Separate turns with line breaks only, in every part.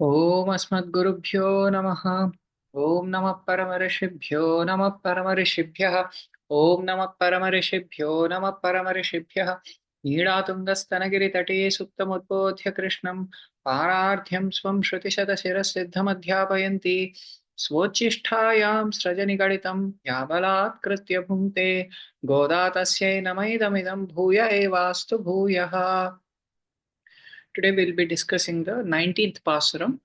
Om Asmadgurubhyo Namaha. Om Namah Paramarishibhyo Namah Paramarishibhyah. Om Namah Paramarishibhyo Namah Paramarishibhyah. Neelatungastanagiri Tate Suptamudbodhya Krishnam Pararthyam Swam Shrutishatashirasiddhamadhyapayanti Svochishthayam Srajanigaditam Yabalat Kritya Bhunte Godatasya Namaidamidam Bhuya Evastu Bhuyaha. Today we'll be discussing the 19th Pasuram.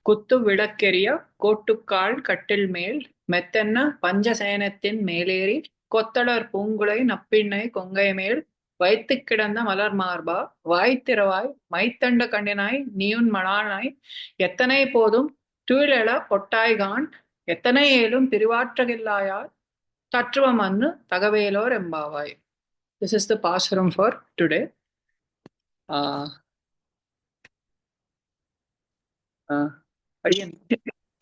Kuththu vilakkeriya கோட்டுக்கால் கட்டில் மேல் மெத்தென்ன பஞ்சசேனத்தின் மேலேறி கொத்தலர் பூங்குழை நப்பிண்ணை கொங்கை மேல் வைத்துக் கிடந்த மலர் மார்பா வாய்த்திரவாய் மைத்தண்ட கண்ணினாய் நீயுன் மணானாய் எத்தனை போதும் துயிலெழ ஒட்டாய்கான் எத்தனை ஏலும் பிரிவாற்றகில்லாயார் தற்றுவம் அன்னு தகவேலோர் எம்பாவாய். This is the Pasuram for today.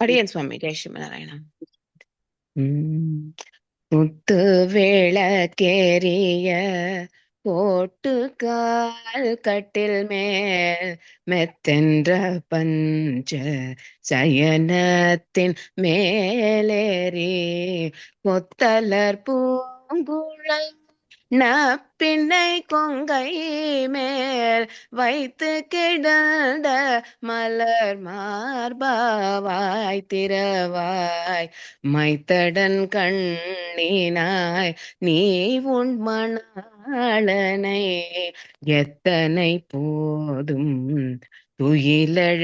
Adiyan Swami, Jai Shri Narayana. Kuththu vilakkeriya கோட்டுக்கால் கட்டில் மேல் மெத்தென்ற பஞ்ச சயனத்தின் மேலேறி கொத்தலர் பூங்குழை நப்பிண்ணை கொங்கை மேல் வைத்து கிடந்த மலர் மார்பாவாய் திரவாய் மைத்தடன் கண்ணினாய் நீ உன் மணாளனை எத்தனை போதும் துயிலழ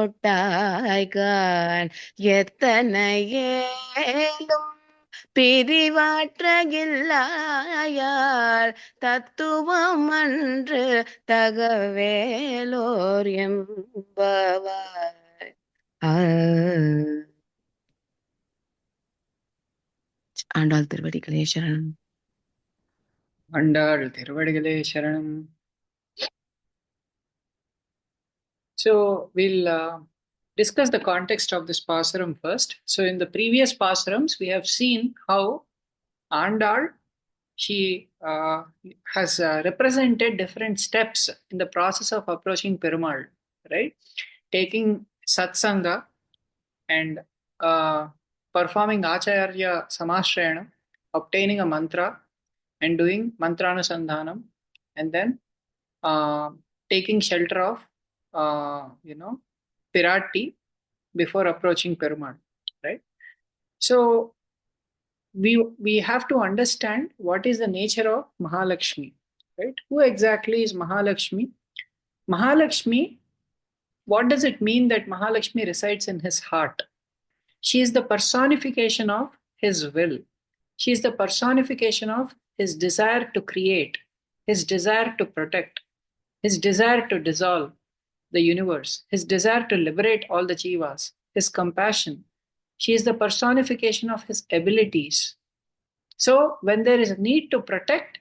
ஒட்டாய்கான் எத்தனை ஏலும் பிரிவாற்றகில்லாயால் தத்துவம் அன்று தகவேலோர் எம்பவாய். ஆண்டாள் திருவடிகளே சரணம்.
Andal Thiruppavai Sharanam. So we'll discuss the context of this Pasuram first. So in the previous Pasarams, we have seen how Andal, she has represented different steps in the process of approaching Perumal, right? Taking satsanga and performing Acharya Samashrayana, obtaining a mantra and doing mantranusandhanam, and then taking shelter of piratti before approaching Perumal, right? So we have to understand what is the nature of Maha Lakshmi, right? Who exactly is Maha Lakshmi? Maha Lakshmi, what does it mean that Maha Lakshmi resides in his heart? She is the personification of his will. She is the personification of his desire to create, his desire to protect, his desire to dissolve the universe, his desire to liberate all the jivas, his compassion. She is the personification of his abilities. So when there is a need to protect,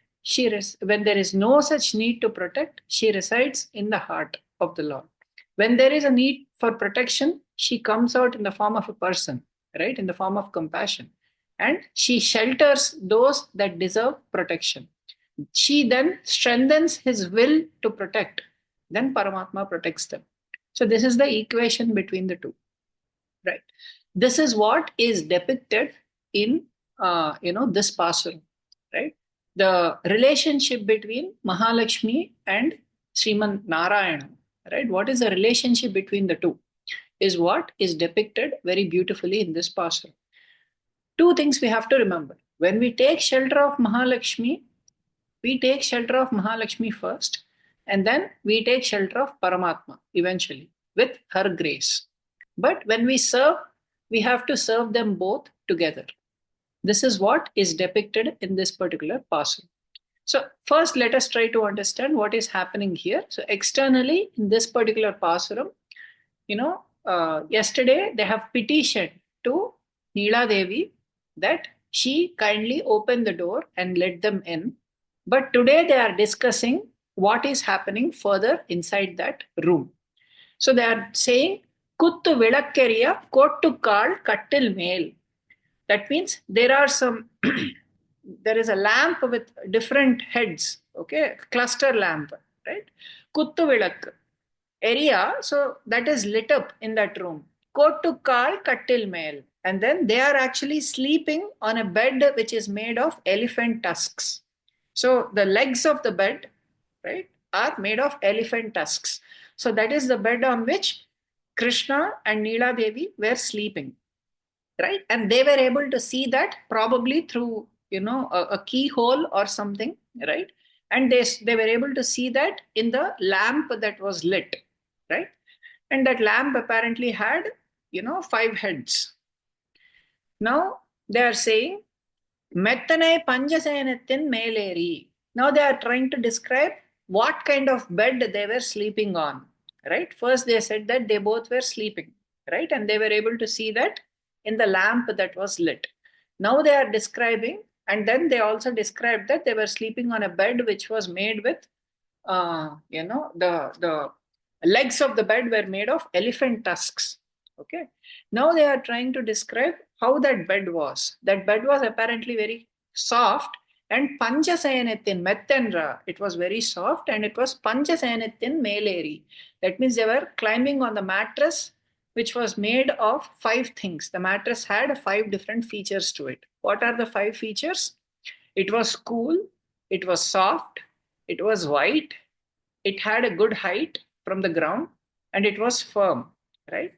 when there is no such need to protect, she resides in the heart of the Lord. When there is a need for protection, she comes out in the form of a person, right? In the form of compassion. And she shelters those that deserve protection. She then strengthens his will to protect. Then Paramatma protects them. So this is the equation between the two, right? This is what is depicted in this Pasuram, right? The relationship between Mahalakshmi and Sriman Narayana, right? What is the relationship between the two is what is depicted very beautifully in this Pasuram. Two things we have to remember. When we take shelter of Mahalakshmi, we take shelter of Mahalakshmi first, and then we take shelter of Paramatma eventually with her grace. But when we serve, we have to serve them both together. This is what is depicted in this particular Pasuram. So first, let us try to understand what is happening here. So externally, in this particular Pasuram, yesterday they have petitioned to Nila Devi that she kindly open the door and let them in. But today they are discussing what is happening further inside that room. So they are saying, Kuththu vilakkeriya kottukkal kattil mel. That means there are there is a lamp with different heads, okay? Cluster lamp, right? Kuththu vilakku. area, so that is lit up in that room. Kottu kal kattil mel. And then they are actually sleeping on a bed which is made of elephant tusks. So the legs of the bed, right, are made of elephant tusks. So that is the bed on which Krishna and Nila Devi were sleeping, right? And they were able to see that probably through, a keyhole or something, right? And they were able to see that in the lamp that was lit, right? And that lamp apparently had, 5 heads. Now they are saying Mettanai Panjasayanathin Meleri. Now they are trying to describe what kind of bed they were sleeping on. Right? First they said that they both were sleeping, right? And they were able to see that in the lamp that was lit. Now they are describing, and then they also described that they were sleeping on a bed which was made with the legs of the bed were made of elephant tusks. Okay. Now they are trying to describe how that bed was. That bed was apparently very soft, and panchasayanithin mettenra. It was very soft, and it was panchasayanithin meleri. That means they were climbing on the mattress, which was made of 5 things. The mattress had 5 different features to it. What are the 5 features? It was cool, it was soft, it was white, it had a good height from the ground, and it was firm, right?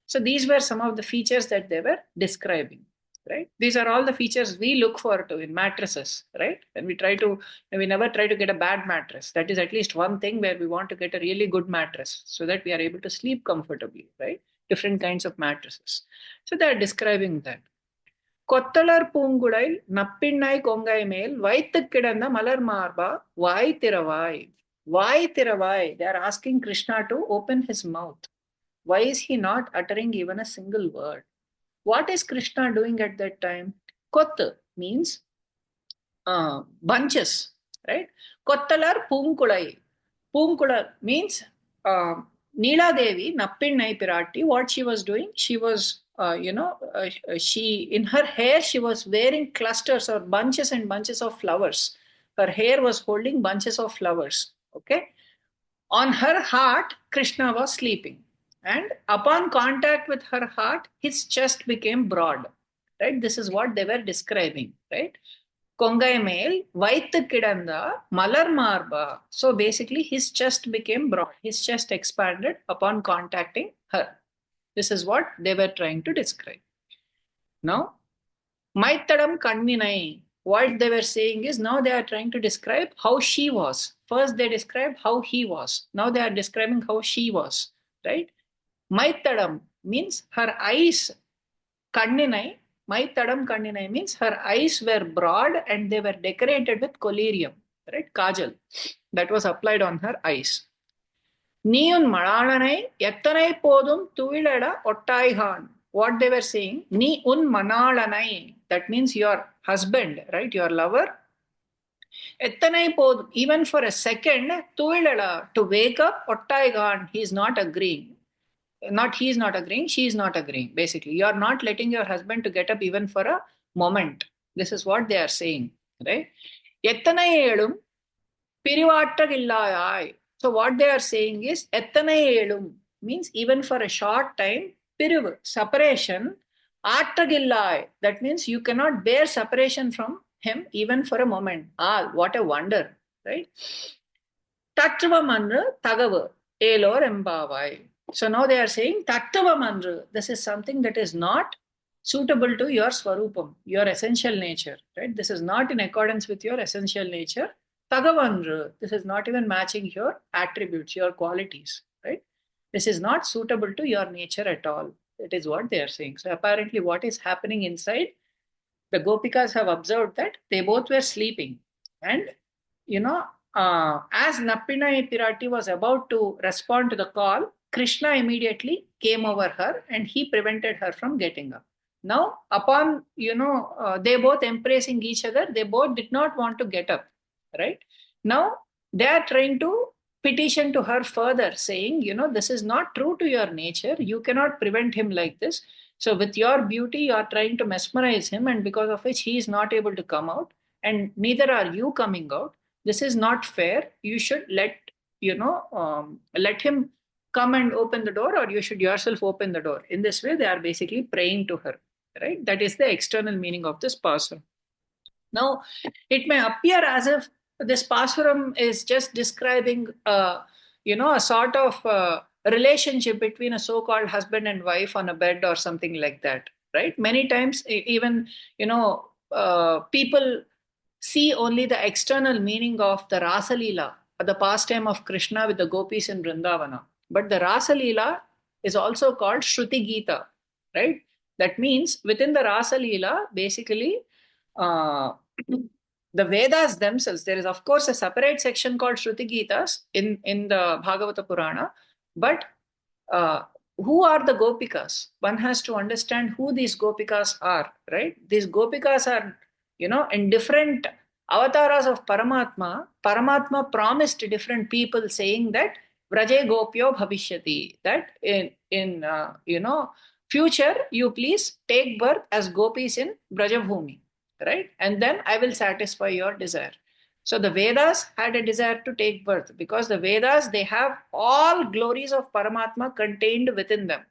So these were some of the features that they were describing, right? These are all the features we look for to in mattresses, right? And we never try to get a bad mattress. That is at least one thing where we want to get a really good mattress so that we are able to sleep comfortably, right? Different kinds of mattresses. So they are describing that. கொத்தலர் பூங்குழல் நப்பிண்ணை கொங்கை மேல் வைத்து கிடந்த மலர் மார்பா வாய் திறவாய். Why Thiruppavai? They are asking Krishna to open his mouth. Why is he not uttering even a single word? What is Krishna doing at that time? Kottu means bunches, right? Kottalar Punkulai. Punkular means Nila Devi, Nappinnai piratti, what she was doing, she was, she, in her hair, she was wearing clusters or bunches and bunches of flowers. Her hair was holding bunches of flowers. Okay. On her heart, Krishna was sleeping. And upon contact with her heart, his chest became broad. Right? This is what they were describing. Right? Kongai mel, vaittu kidanda, malar marba. So basically, his chest became broad. His chest expanded upon contacting her. This is what they were trying to describe. Now, Maitadam Kanvinai, what they were saying is now they are trying to describe how she was. First they described how he was. Now they are describing how she was. Right? Maitadam means her eyes. Kanninai, Maitadam Kanninai means her eyes were broad and they were decorated with collyrium. Right? Kajal. That was applied on her eyes. Neon Malalanai, Yatanai Podum, Tuilada, Ottaihan. What they were saying, Ni un Manalanai, that means your husband, right? Your lover. Ettanai Podum, even for a second, Tuilada, to wake up, Ottaihan, he is not agreeing. Not he is not agreeing, she is not agreeing. Basically, you are not letting your husband to get up even for a moment. This is what they are saying, right? Ettanai Elum, Pirivattagillayai. So what they are saying is Ettanai Elum means even for a short time, Pirivu, separation, Attagillai. That means you cannot bear separation from him even for a moment. Ah, what a wonder, right? Tattvamanru Tagavu, Elor Embavai. So now they are saying Tattvamanru. This is something that is not suitable to your Swarupam, your essential nature, right? This is not in accordance with your essential nature. Tagavanru, this is not even matching your attributes, your qualities, right? This is not suitable to your nature at all. That is what they are saying. So apparently what is happening inside, the Gopikas have observed that they both were sleeping. And, as Nappinnai piratti was about to respond to the call, Krishna immediately came over her and he prevented her from getting up. Now, upon, they both embracing each other, they both did not want to get up, right? Now, they are trying to petition to her further, saying, this is not true to your nature. You cannot prevent him like this. So with your beauty, you are trying to mesmerize him, and because of which he is not able to come out, and neither are you coming out. This is not fair. You should let him come and open the door, or you should yourself open the door. In this way, they are basically praying to her, right? That is the external meaning of this Pasuram. Now, it may appear as if this Pasuram is just describing, a sort of relationship between a so-called husband and wife on a bed or something like that, right? Many times, even, people see only the external meaning of the Rasa Leela, the pastime of Krishna with the gopis in Vrindavana. But the Rasa Leela is also called Shruti Gita, right? That means within the Rasa Leela, basically, uh, the Vedas themselves, there is of course a separate section called Shruti Gitas in the Bhagavata Purana, but uh, who are the Gopikas? One has to understand who these Gopikas are, right? These Gopikas are, in different avatars of Paramatma. Paramatma promised different people saying that Vraje Gopyo Bhavishyati, that in future you please take birth as gopis in Brajabhumi, right? And then I will satisfy your desire. So the Vedas had a desire to take birth because the Vedas, they have all glories of Paramatma contained within them.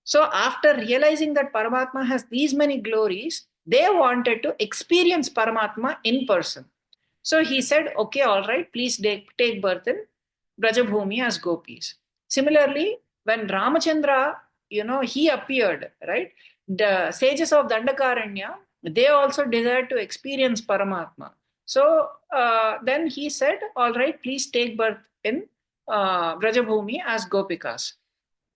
So after realizing that Paramatma has these many glories, they wanted to experience Paramatma in person. So he said, okay, all right, please take birth in Brajabhumi as gopis. Similarly, when Ramachandra, he appeared, right? The sages of Dandakaranya, they also desired to experience Paramatma. So then he said, all right, please take birth in Brajabhumi as gopikas.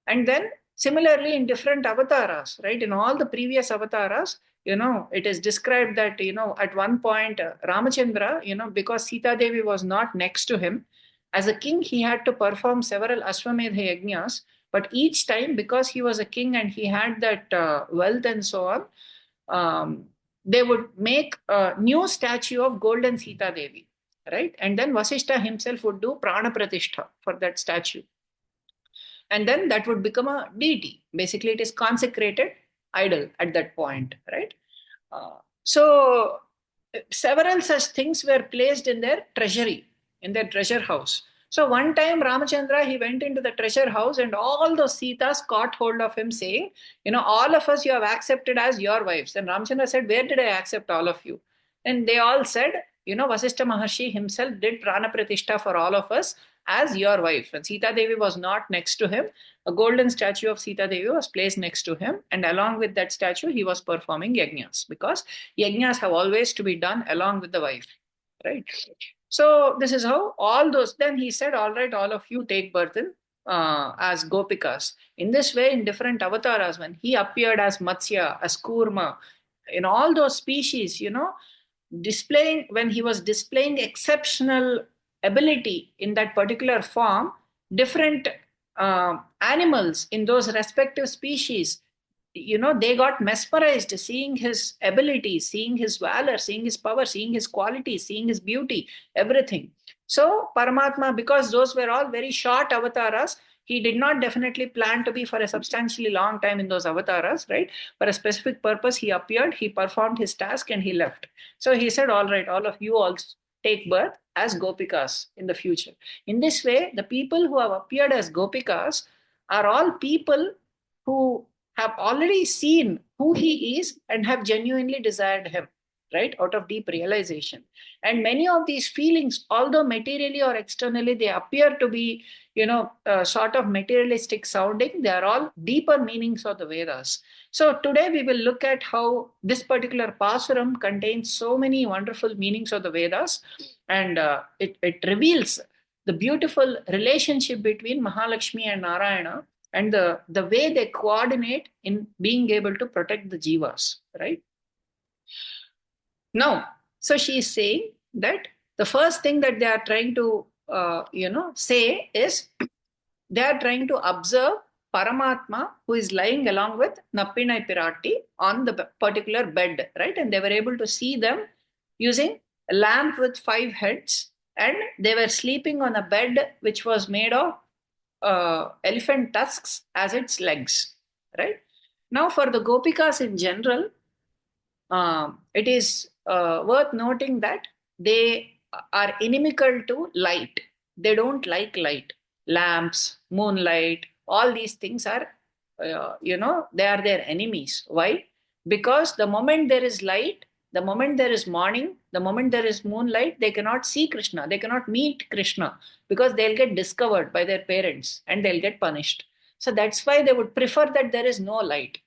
And then similarly in different avatars, right? In all the previous avatars, it is described that, at one point, Ramachandra, because Sita Devi was not next to him, as a king, he had to perform several Ashwamedha yajnas. But each time, because he was a king and he had that wealth and so on, they would make a new statue of golden Sita Devi, right? And then Vasishta himself would do Prana Pratishtha for that statue. And then that would become a deity. Basically, it is consecrated idol at that point, right? So several such things were placed in their treasury, in their treasure house. So one time Ramachandra, he went into the treasure house and all those Sitas caught hold of him saying, all of us you have accepted as your wives. And Ramachandra said, where did I accept all of you? And they all said, Vasishta Maharshi himself did Prana Pratishtha for all of us as your wife. And Sita Devi was not next to him. A golden statue of Sita Devi was placed next to him. And along with that statue, he was performing yajnas because yajnas have always to be done along with the wife, right? So this is how all those, then he said, all right, all of you take birth in as gopikas. In this way, in different avatars, when he appeared as Matsya, as Kurma, in all those species, displaying, when he was displaying exceptional ability in that particular form, different animals in those respective species, they got mesmerized seeing his ability, seeing his valor, seeing his power, seeing his quality, seeing his beauty, everything. So Paramatma, because those were all very short avatars, he did not definitely plan to be for a substantially long time in those avatars, right? For a specific purpose, he appeared, he performed his task, and he left. So he said, all right, all of you also take birth as gopikas in the future. In this way, the people who have appeared as gopikas are all people who have already seen who he is and have genuinely desired him, right? Out of deep realization. And many of these feelings, although materially or externally, they appear to be, sort of materialistic sounding, they are all deeper meanings of the Vedas. So today we will look at how this particular Pasuram contains so many wonderful meanings of the Vedas, and it reveals the beautiful relationship between Maha Lakshmi and Narayana, and the way they coordinate in being able to protect the jivas, right? Now, so she is saying that the first thing that they are trying to, say is they are trying to observe Paramatma, who is lying along with Nappinnai piratti on the particular bed, right? And they were able to see them using a lamp with 5 heads, and they were sleeping on a bed which was made of elephant tusks as its legs, right? Now, for the gopikas in general, it is worth noting that they are inimical to light. They don't like light. lamps, moonlight, all these things are, they are their enemies. Why? Because the moment there is light, the moment there is morning, the moment there is moonlight, they cannot see Krishna, they cannot meet Krishna, because they'll get discovered by their parents and they'll get punished. So that's why they would prefer that there is no light.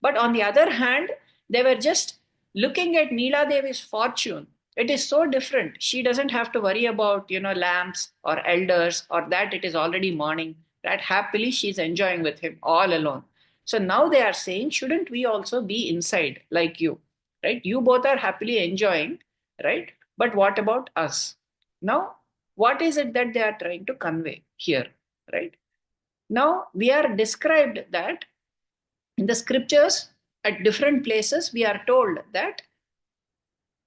But on the other hand, they were just looking at Nila Devi's fortune. It is so different. She doesn't have to worry about, lamps or elders, or that it is already morning. That happily she's enjoying with him all alone. So now they are saying, shouldn't we also be inside like you? Right? You both are happily enjoying, right? But what about us? Now, what is it that they are trying to convey here? Right? Now, we are described that in the scriptures, at different places, we are told that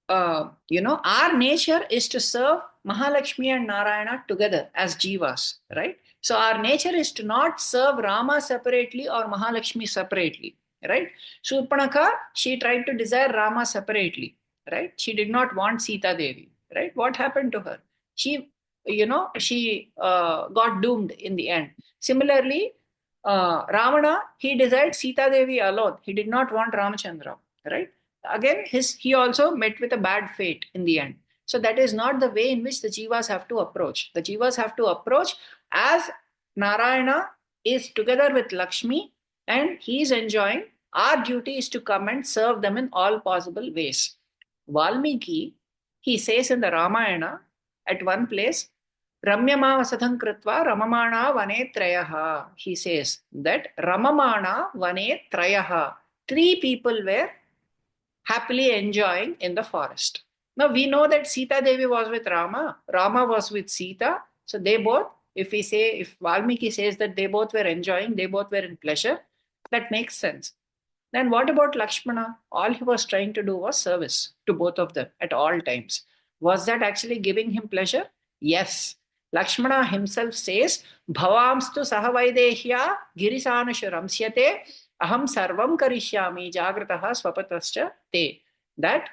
our nature is to serve Mahalakshmi and Narayana together as jivas, right? So our nature is to not serve Rama separately or Mahalakshmi separately, right? Surpanaka, she tried to desire Rama separately, right? She did not want Sita Devi, right? What happened to her? She got doomed in the end. Similarly, Ravana, he desired Sita Devi alone. He did not want Ramachandra, right? Again, he also met with a bad fate in the end. So that is not the way in which the jivas have to approach. The jivas have to approach as Narayana is together with Lakshmi and he is enjoying. Our duty is to come and serve them in all possible ways. Valmiki, he says in the Ramayana at one place, Ramyama vasatham kritva ramamana vane trayaha. He says that ramamana vane trayaha. 3 people were happily enjoying in the forest. Now we know that Sita Devi was with Rama, Rama was with Sita. So they both, if Valmiki says that they both were enjoying, they both were in pleasure, that makes sense. Then what about Lakshmana? All he was trying to do was service to both of them at all times. Was that actually giving him pleasure? Yes. Lakshmana himself says, Bhavamstu sahavaidehiya girisanusharamsyate aham sarvam karishyami jagrataha swapatascha te. That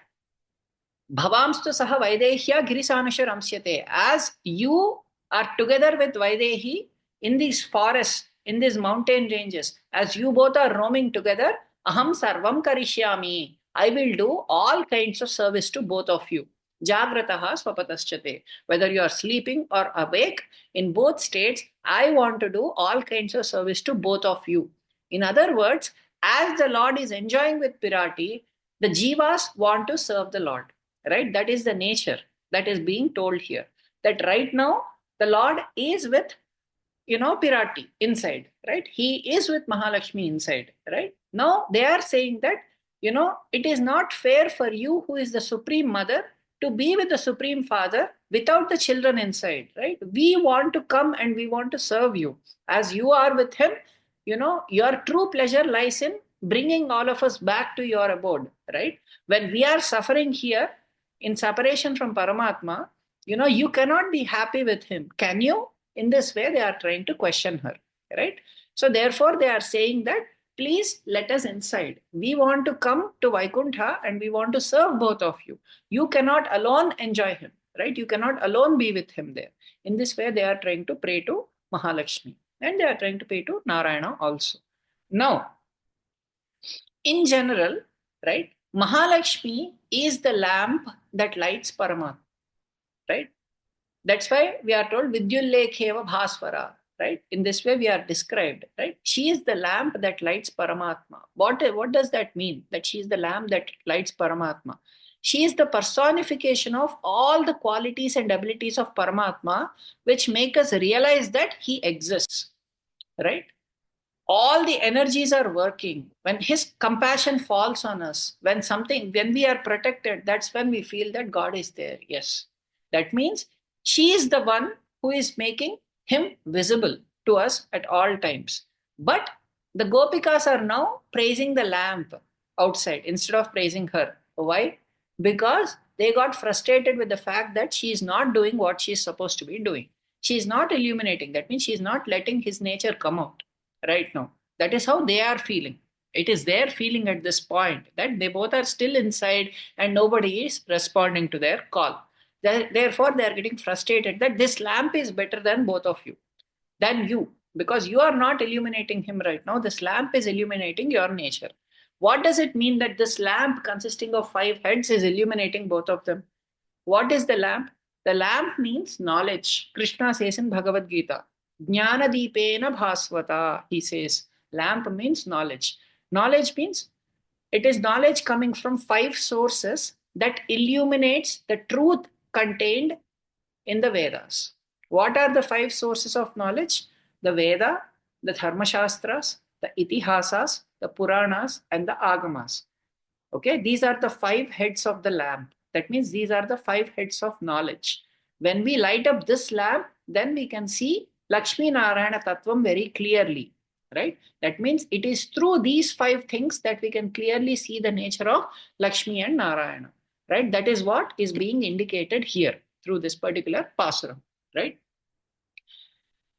Bhavamstu saha Vaidehya Girisanusha Ramsyate. As you are together with Vaidehi in these forests, in these mountain ranges, as you both are roaming together, Aham Sarvam Karishyami. I will do all kinds of service to both of you. Jagrataha Swapataschate. Whether you are sleeping or awake, in both states, I want to do all kinds of service to both of you. In other words, as the Lord is enjoying with Piratti, the jivas want to serve the Lord. Right? That is the nature that is being told here. That right now, the Lord is with, Piratti inside, right? He is with Mahalakshmi inside, right? Now, they are saying that, it is not fair for you, who is the Supreme Mother, to be with the Supreme Father without the children inside, right? We want to come and we want to serve you. As you are with him, your true pleasure lies in bringing all of us back to your abode, right? When we are suffering here, in separation from Paramatma, you cannot be happy with him. Can you? In this way, they are trying to question her, right? So therefore, they are saying that, please let us inside. We want to come to Vaikuntha and we want to serve both of you. You cannot alone enjoy him, right? You cannot alone be with him there. In this way, they are trying to pray to Mahalakshmi and they are trying to pray to Narayana also. Now, in general, right, Mahalakshmi is the lamp that lights Paramatma, right? That's why we are told Vidyullekeva Bhasvara, right? In this way we are described, right? She is the lamp that lights Paramatma. What does that mean? That she is the lamp that lights Paramatma. She is the personification of all the qualities and abilities of Paramatma, which make us realize that he exists, right? All the energies are working. When his compassion falls on us, when we are protected, that's when we feel that God is there. Yes. That means she is the one who is making him visible to us at all times. But the Gopikas are now praising the lamp outside instead of praising her. Why? Because they got frustrated with the fact that she is not doing what she is supposed to be doing. She is not illuminating. That means she is not letting his nature come out right now. That is how they are feeling. It is their feeling at this point that they both are still inside and nobody is responding to their call. Therefore, they are getting frustrated that this lamp is better than both of you. than you, because you are not illuminating him right now. This lamp is illuminating your nature. What does it mean that this lamp consisting of 5 heads is illuminating both of them? What is the lamp? The lamp means knowledge. Krishna says in Bhagavad Gita, Jnana Deepena Bhaswata, he says. Lamp means knowledge. Knowledge means it is knowledge coming from 5 sources that illuminates the truth contained in the Vedas. What are the 5 sources of knowledge? The Veda, the Dharmashastras, the Itihasas, the Puranas, and the Agamas. Okay, these are the 5 heads of the lamp. That means these are the 5 heads of knowledge. When we light up this lamp, then we can see Lakshmi Narayana Tattvam very clearly, right? That means it is through these 5 things that we can clearly see the nature of Lakshmi and Narayana, right? That is what is being indicated here through this particular Pasuram, right?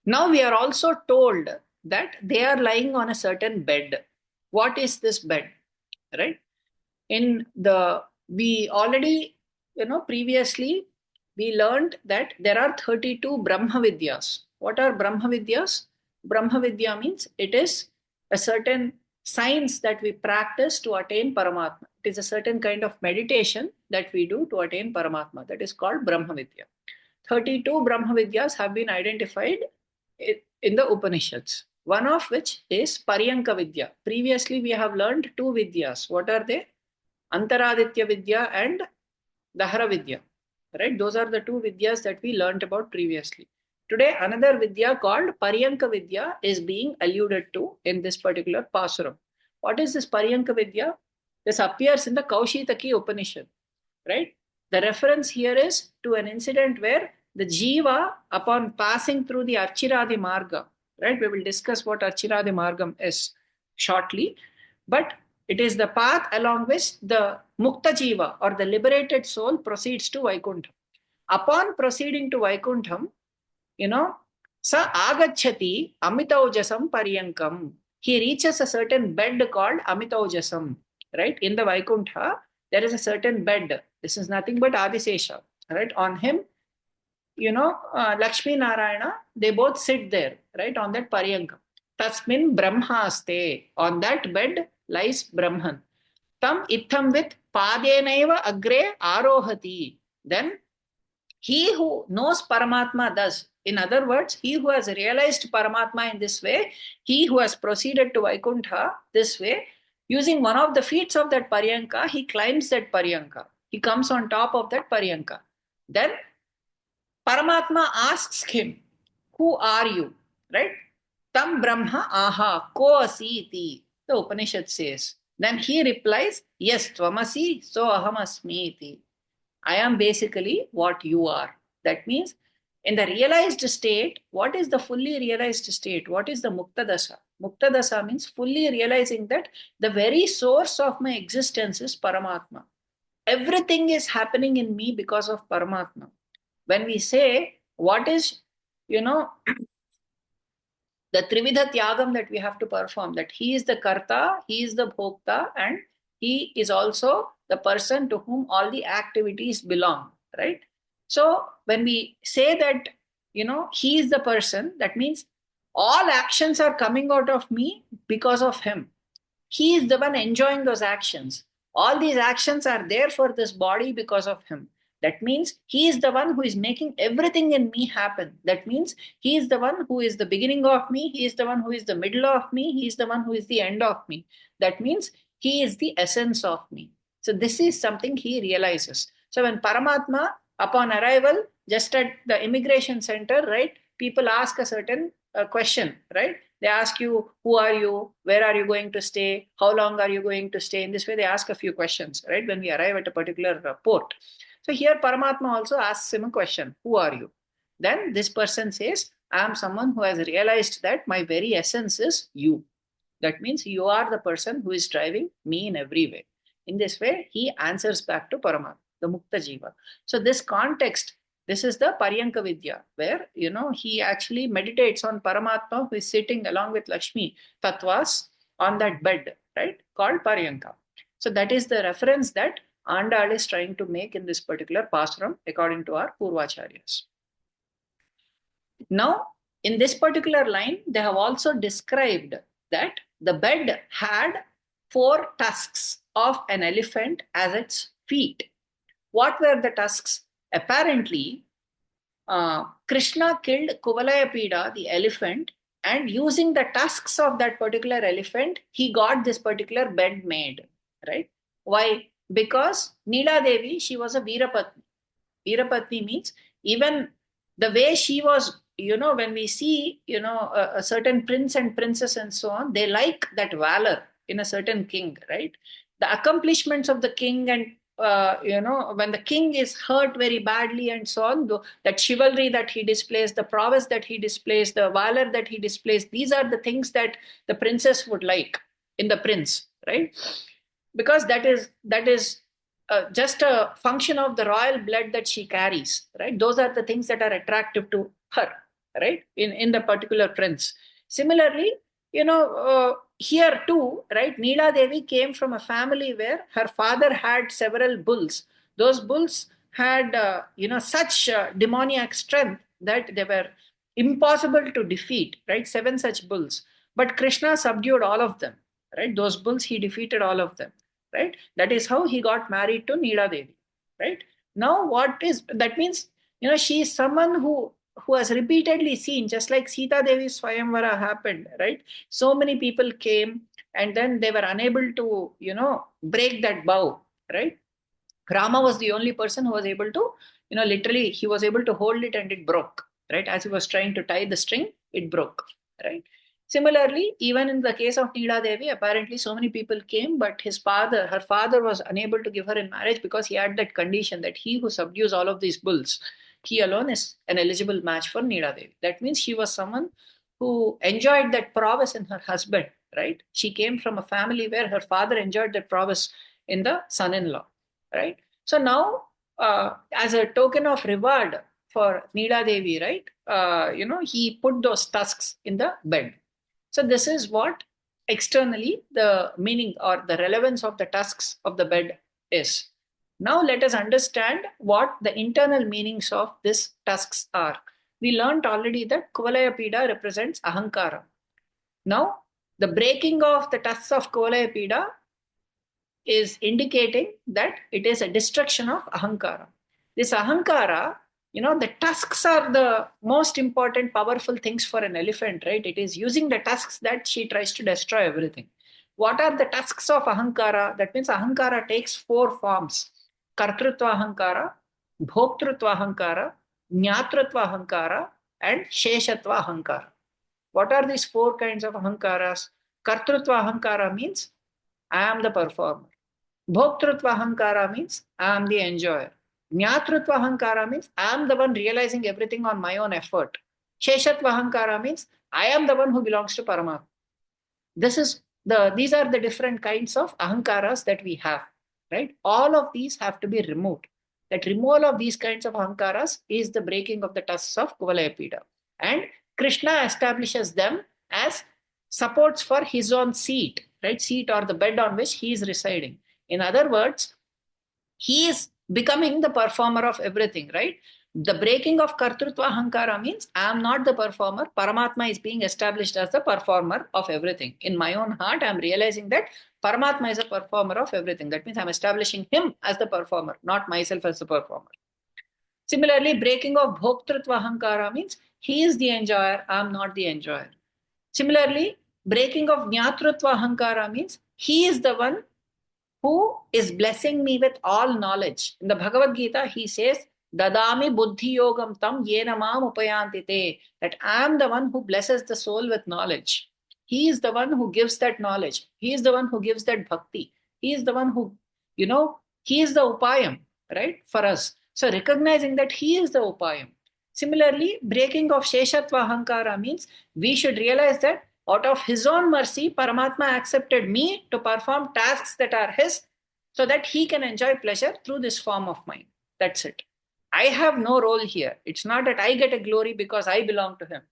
Now we are also told that they are lying on a certain bed. What is this bed, right? In the, we already, previously we learned that there are 32 Brahma Vidyas. What are Brahma Vidyas? Brahma Vidya means it is a certain science that we practice to attain Paramatma. It is a certain kind of meditation that we do to attain Paramatma. That is called Brahma Vidya. 32 Brahma Vidyas have been identified in the Upanishads. One of which is Paryanka Vidya. Previously we have learned 2 Vidyas. What are they? Antaraditya Vidya and Dahara Vidya. Right? Those are the 2 Vidyas that we learned about previously. Today, another Vidya called Paryanka Vidya is being alluded to in this particular Pasuram. What is this Paryanka Vidya? This appears in the Kaushitaki Upanishad. Right? The reference here is to an incident where the Jiva, upon passing through the Archiradi Marga, right? We will discuss what Archiradi Margam is shortly. But it is the path along which the Mukta Jiva or the liberated soul proceeds to Vaikuntham. Upon proceeding to Vaikuntham, sa agachati amitaujasam paryankam. He reaches a certain bed called amitaujasam. Right? In the Vaikuntha, there is a certain bed. This is nothing but Adisesha. Right? On him, Lakshmi Narayana, they both sit there, right? On that paryankam. Tasmin brahmaste. On that bed lies Brahman. Tam itham with padenaiva agre arohati. Then he who knows Paramatma does. In other words, he who has realized Paramatma in this way, he who has proceeded to Vaikuntha this way, using one of the feet of that paryanka, he climbs that paryanka. He comes on top of that paryanka. Then Paramatma asks him, who are you? Right? Tam Brahma aha ko asiti. The Upanishad says. Then he replies, yes, tvamasi, so aham asmi iti. I am basically what you are. That means in the realized state, what is the fully realized state? What is the Mukta Dasa? Mukta Dasa means fully realizing that the very source of my existence is Paramatma. Everything is happening in me because of Paramatma. When we say what is, the Trividha Tyagam that we have to perform, that he is the Karta, he is the Bhokta, and he is also the person to whom all the activities belong, right? So when we say that, he is the person, that means all actions are coming out of me because of him. He is the one enjoying those actions. All these actions are there for this body because of him. That means he is the one who is making everything in me happen. That means he is the one who is the beginning of me. He is the one who is the middle of me. He is the one who is the end of me. That means he is the essence of me. So this is something he realizes. So when Paramatma, upon arrival, just at the immigration center, right, people ask a certain question, right? They ask you, who are you? Where are you going to stay? How long are you going to stay? In this way, they ask a few questions, right? When we arrive at a particular port. So here Paramatma also asks him a question, who are you? Then this person says, I am someone who has realized that my very essence is you. That means you are the person who is driving me in every way. In this way, he answers back to Paramatma, the Mukta Jiva. So this context, this is the Paryanka Vidya, where, he actually meditates on Paramatma who is sitting along with Lakshmi Tattvas on that bed, right, called Paryanka. So that is the reference that Andal is trying to make in this particular Pasuram according to our Purvacharyas. Now, in this particular line, they have also described that the bed had 4 tusks of an elephant as its feet. What were the tusks? Apparently, Krishna killed Kuvalayapida, the elephant, and using the tusks of that particular elephant, he got this particular bed made. Right? Why? Because Nila Devi, she was a Veerapatni. Veerapatni means even the way she was, when we see, a certain prince and princess and so on, they like that valor in a certain king, right? The accomplishments of the king and, when the king is hurt very badly and so on, that chivalry that he displays, the prowess that he displays, the valor that he displays, these are the things that the princess would like in the prince, right? Because that is just a function of the royal blood that she carries, right? Those are the things that are attractive to her, right? In the particular prince. Similarly, here too, right? Nila Devi came from a family where her father had several bulls. Those bulls had, such demoniac strength that they were impossible to defeat, right? 7 such bulls. But Krishna subdued all of them, right? Those bulls, he defeated all of them, right? That is how he got married to Nila Devi, right? Now, what is that means? She is someone who has repeatedly seen, just like Sita Devi's Swayamvara happened, right? So many people came and then they were unable to, break that bow, right? Rama was the only person who was able to, literally, he was able to hold it and it broke, right? As he was trying to tie the string, it broke, right? Similarly, even in the case of Nila Devi, apparently so many people came, but her father was unable to give her in marriage because he had that condition that he who subdues all of these bulls, he alone is an eligible match for Nila Devi. That means she was someone who enjoyed that prowess in her husband, right? She came from a family where her father enjoyed that prowess in the son-in-law, right? So now, as a token of reward for Nila Devi, right? He put those tusks in the bed. So this is what externally the meaning or the relevance of the tusks of the bed is. Now let us understand what the internal meanings of these tusks are. We learned already that Kuvalayapida represents Ahankara. Now, the breaking of the tusks of Kuvalayapida is indicating that it is a destruction of Ahankara. This Ahankara, the tusks are the most important, powerful things for an elephant, right? It is using the tusks that she tries to destroy everything. What are the tusks of Ahankara? That means Ahankara takes 4 forms: Kartrutva Ahankara, Bhoktrutva Ahankara, Jnatrutva Ahankara, and Sheshatva Ahankara. What are these 4 kinds of Ahankaras? Kartrutva Ahankara means I am the performer. Bhoktrutva Ahankara means I am the enjoyer. Jnatrutva Ahankara means I am the one realizing everything on my own effort. Sheshatva Ahankara means I am the one who belongs to Paramatma. These are the different kinds of Ahankaras that we have, right? All of these have to be removed. That removal of these kinds of Ahankaras is the breaking of the tusks of Kuvalayapida. And Krishna establishes them as supports for his own seat, right? Seat or the bed on which he is residing. In other words, he is becoming the performer of everything, right? The breaking of Kartrutva Ahankara means I am not the performer. Paramatma is being established as the performer of everything. In my own heart, I am realizing that Paramatma is a performer of everything. That means I am establishing him as the performer, not myself as the performer. Similarly, breaking of Bhoktrutva Ahankara means he is the enjoyer, I am not the enjoyer. Similarly, breaking of Jnatrutva Ahankara means he is the one who is blessing me with all knowledge. In the Bhagavad Gita, he says, Dadami buddhi yogam tam yena mam upayantite, that I am the one who blesses the soul with knowledge. He is the one who gives that knowledge. He is the one who gives that bhakti. He is the one who, he is the upayam, right, for us. So recognizing that he is the upayam. Similarly, breaking of Sheshatva Ahankara means we should realize that out of his own mercy, Paramatma accepted me to perform tasks that are his so that he can enjoy pleasure through this form of mine. That's it. I have no role here. It's not that I get a glory because I belong to him.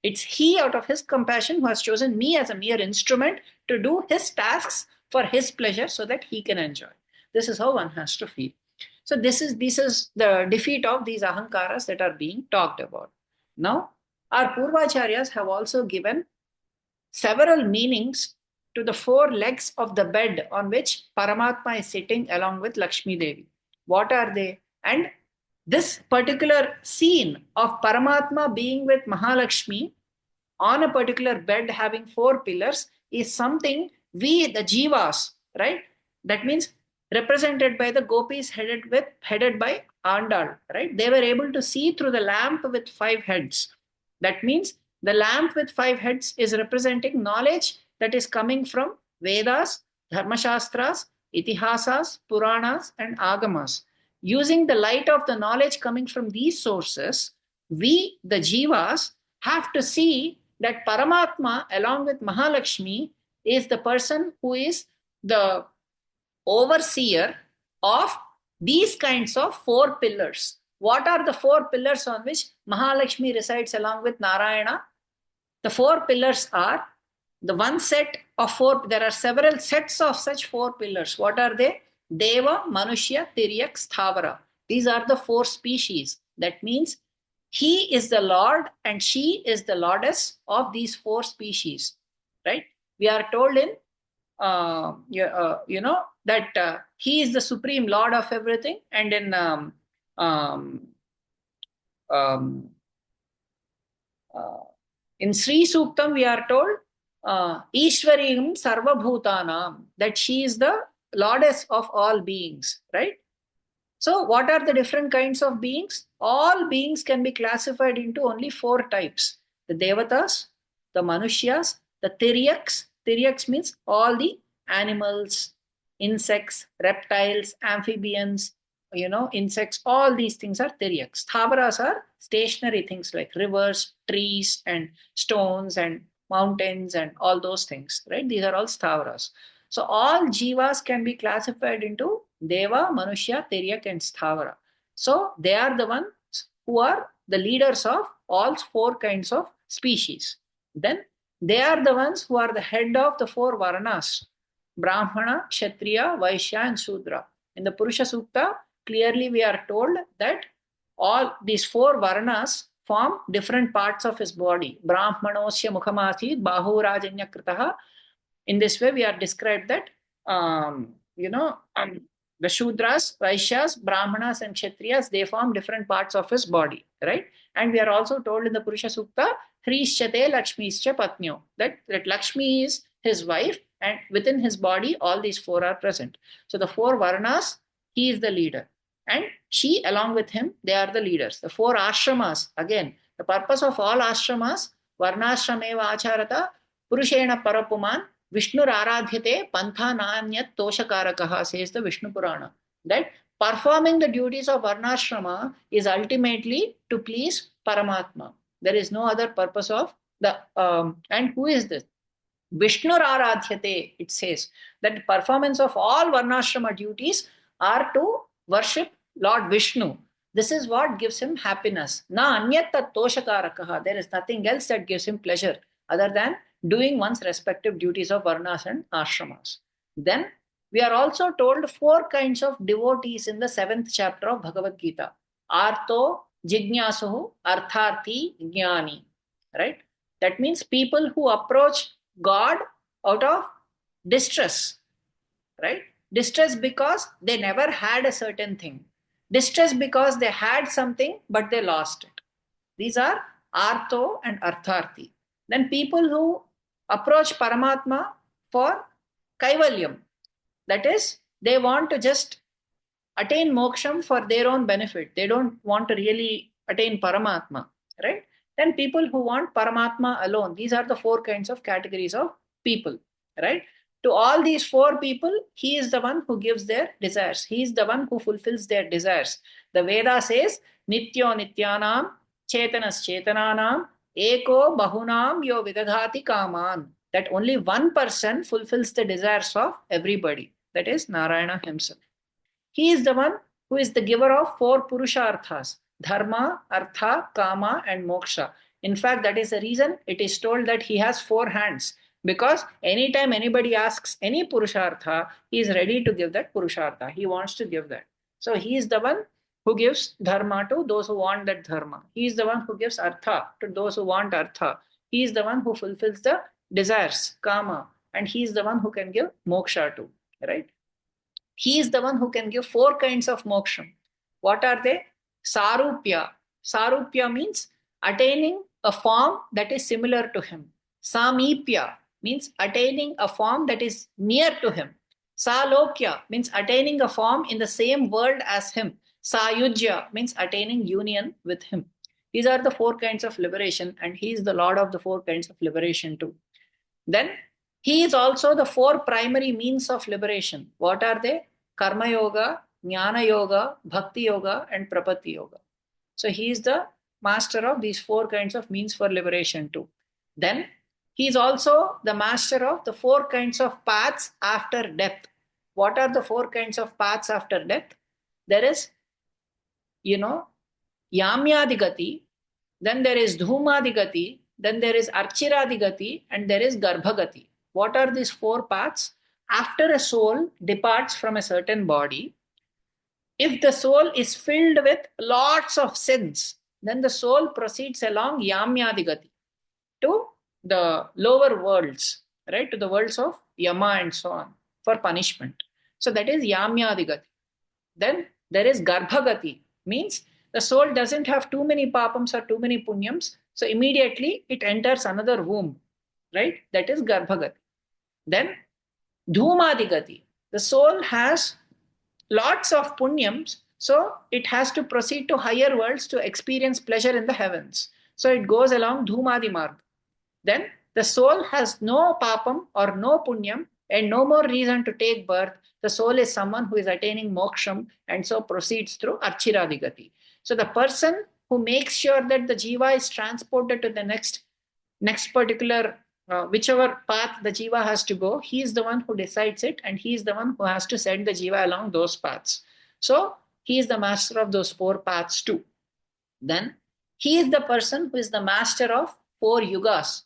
It's he, out of his compassion, who has chosen me as a mere instrument to do his tasks for his pleasure so that he can enjoy. This is how one has to feel. So this is the defeat of these ahankaras that are being talked about. Now, Our Purvacharyas have also given several meanings to the four legs of the bed on which Paramatma is sitting along with Lakshmi Devi. What are they? And this particular scene of Paramatma being with Mahalakshmi on a particular bed having four pillars is something we, the jivas, right? That means represented by the gopis headed by Andal, right? They were able to see through the lamp with five heads. That means the lamp with five heads is representing knowledge that is coming from Vedas, Dharmashastras, Itihasas, Puranas, and Agamas. Using the light of the knowledge coming from these sources, we, the jivas, have to see that Paramatma, along with Mahalakshmi, is the person who is the overseer of these kinds of four pillars. What are the four pillars on which Mahalakshmi resides along with Narayana? The four pillars are the one set of four, there are several sets of such four pillars. What are they? Deva, Manushya, Tiryak, Sthavara. These are the four species. That means he is the Lord and she is the Lordess of these four species, right? We are told in, that he is the supreme Lord of everything. And in in Sri Suktam, we are told, Ishwariyam Sarvabhutanam, that she is the Lordess of all beings, right? So, what are the different kinds of beings? All beings can be classified into only four types: the Devatas, the Manushyas, the Tiryaks. Tiryaks means all the animals, insects, reptiles, amphibians, insects, all these things are Tiryaks. Thavaras are stationary things like rivers, trees, and stones, and mountains, and all those things, right? These are all Sthavaras. So all jivas can be classified into Deva, Manushya, Tiryak, and Sthavara. So they are the ones who are the leaders of all four kinds of species. Then they are the ones who are the head of the four Varnas: Brahmana, Kshatriya, Vaishya, and Shudra. In the Purusha Sukta, clearly we are told that all these four Varnas form different parts of his body. Brahmanosya Mukhamasi, Bahurajanya Kritaha. In this way, we are described that, the Shudras, Vaishyas, Brahmanas, and Kshatriyas, they form different parts of his body, right? And we are also told in the Purusha Sukta, Hrishchate Lakshmischa Patnyo, that Lakshmi is his wife, and within his body, all these four are present. So the four Varnas, he is the leader. And she, along with him, they are the leaders. The four ashramas, again, the purpose of all ashramas, Varnashrameva Acharata, Purushena Parapuman, Vishnu Aradhyate Pantha Nanyat Toshakarakaha, says the Vishnu Purana. That performing the duties of Varnashrama is ultimately to please Paramatma. There is no other purpose of the, and who is this? Vishnu Aradhyate, it says that the performance of all Varnashrama duties are to worship Lord Vishnu. This is what gives him happiness. Na anyat tat toshakarakaha. There is nothing else that gives him pleasure other than doing one's respective duties of varnas and ashramas. Then we are also told four kinds of devotees in the 7th chapter of Bhagavad Gita: Arto, Jignyasuhu, Artharthi, Jnani. Right? That means people who approach God out of distress. Right? Distress because they never had a certain thing. Distress because they had something but they lost it. These are Arto and Artharthi. Then people who approach Paramatma for Kaivalyam. That is, they want to just attain moksham for their own benefit. They don't want to really attain Paramatma, right? Then people who want Paramatma alone. These are the four kinds of categories of people, right? To all these four people, he is the one who gives their desires. He is the one who fulfills their desires. The Veda says, Nityo Nityanam, Chetanas Chetananam, Eko Bahunam Yo Vidadhati Kaman. That only one person fulfills the desires of everybody. That is Narayana himself. He is the one who is the giver of four Purusharthas: Dharma, Artha, Kama, and Moksha. In fact, that is the reason it is told that he has four hands. Because anytime anybody asks any Purushartha, he is ready to give that Purushartha. He wants to give that. So he is the one who gives dharma to those who want that dharma. He is the one who gives artha to those who want artha. He is the one who fulfills the desires, kama, and he is the one who can give moksha to, right? He is the one who can give four kinds of moksha. What are they? Sarupya. Sarupya means attaining a form that is similar to him. Samipya means attaining a form that is near to him. Salokya means attaining a form in the same world as him. Sayujya means attaining union with him. These are the four kinds of liberation, and he is the Lord of the four kinds of liberation too. Then he is also the four primary means of liberation. What are they? Karma Yoga, Jnana Yoga, Bhakti Yoga, and Prapatti Yoga. So he is the master of these four kinds of means for liberation too. Then he is also the master of the four kinds of paths after death. What are the four kinds of paths after death? There is, Yamyadigati, then there is Dhumadigati, then there is Archiradigati, and there is Garbhagati. What are these four paths? After a soul departs from a certain body, if the soul is filled with lots of sins, then the soul proceeds along Yamyadigati to the lower worlds, right? To the worlds of Yama and so on for punishment. So that is Yamyadigati. Then there is Garbhagati, means the soul doesn't have too many papams or too many punyams, so immediately it enters another womb, right? That is Garbhagati. Then Dhumadigati, the soul has lots of punyams, so it has to proceed to higher worlds to experience pleasure in the heavens. So it goes along Dhumadi Marg. Then the soul has no papam or no punyam and no more reason to take birth. The soul is someone who is attaining moksham and so proceeds through Archiradigati. So the person who makes sure that the jiva is transported to the next particular whichever path the jiva has to go, he is the one who decides it, and he is the one who has to send the jiva along those paths. So he is the master of those four paths too. Then he is the person who is the master of four yugas: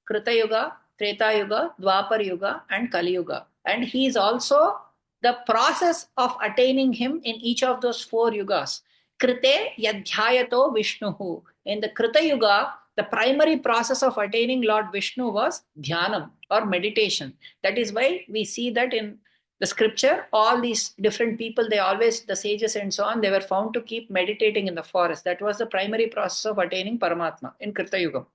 Krita Yuga, Treta Yuga, Dwapar Yuga, and Kali Yuga. And he is also the process of attaining him in each of those four yugas. Krite yadhyayato Vishnuhu. In the Krita Yuga, the primary process of attaining Lord Vishnu was dhyanam or meditation. That is why we see that in the scripture, all these different people, the sages and so on, they were found to keep meditating in the forest. That was the primary process of attaining Paramatma in Krita Yuga.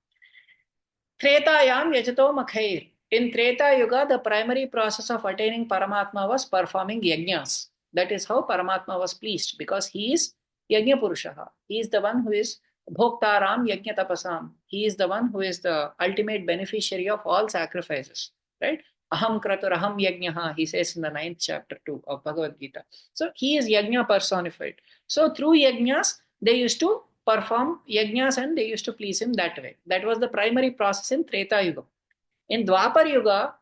Tretayam yajato makhair. In Treta Yuga, the primary process of attaining Paramatma was performing yajnas. That is how Paramatma was pleased, because he is Yajna Purushaha. He is the one who is Bhoktaram Yajna Tapasam. He is the one who is the ultimate beneficiary of all sacrifices. Right? Aham Kratur Aham Yajnaha, he says in the 9th chapter 2 of Bhagavad Gita. So he is Yajna personified. So through yajnas, they used to perform yajnas and they used to please him that way. That was the primary process in Treta Yuga. In Dwapar Yuga,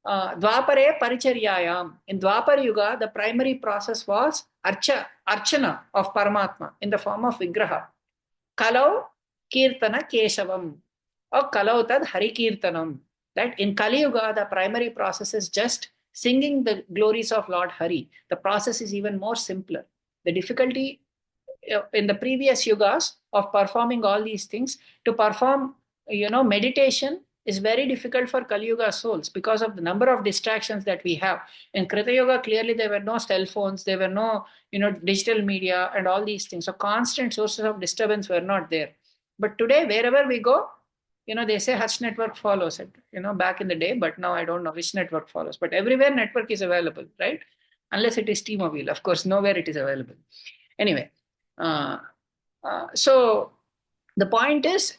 Dwapare Paricharyayam. In Dwapar Yuga, the primary process was Archana of Paramatma in the form of Vigraha. Kalau Kirtana Keshavam or Kalau Tad Hari Kirtanam. That in Kali Yuga, the primary process is just singing the glories of Lord Hari. The process is even more simpler. The difficulty in the previous yugas of performing all these things, to perform, meditation is very difficult for Kali Yuga souls because of the number of distractions that we have. In Krita Yuga, clearly there were no cell phones, there were no, digital media and all these things. So constant sources of disturbance were not there. But today, wherever we go, they say Hutch network follows it, back in the day, but now I don't know which network follows. But everywhere network is available, right? Unless it is T-Mobile. Of course, nowhere it is available. Anyway, so the point is,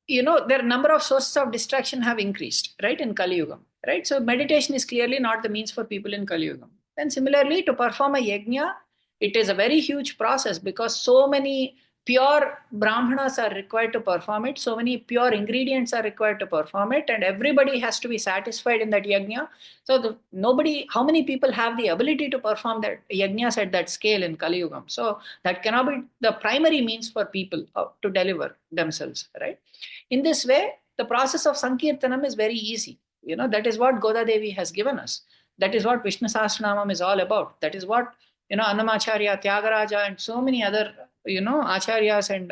their number of sources of distraction have increased, right, in Kali Yuga, right? So meditation is clearly not the means for people in Kali Yuga. And similarly, to perform a yajna, it is a very huge process because so many pure brahmanas are required to perform it, so many pure ingredients are required to perform it, and everybody has to be satisfied in that yajna. So how many people have the ability to perform that yajnas at that scale in Kali Yuga? So that cannot be the primary means for people to deliver themselves, right? In this way, the process of Sankirtanam is very easy. That is what Goda Devi has given us. That is what Vishnu Sahasranamam is all about. That is what Annamacharya, Tyagaraja, and so many other, acharyas and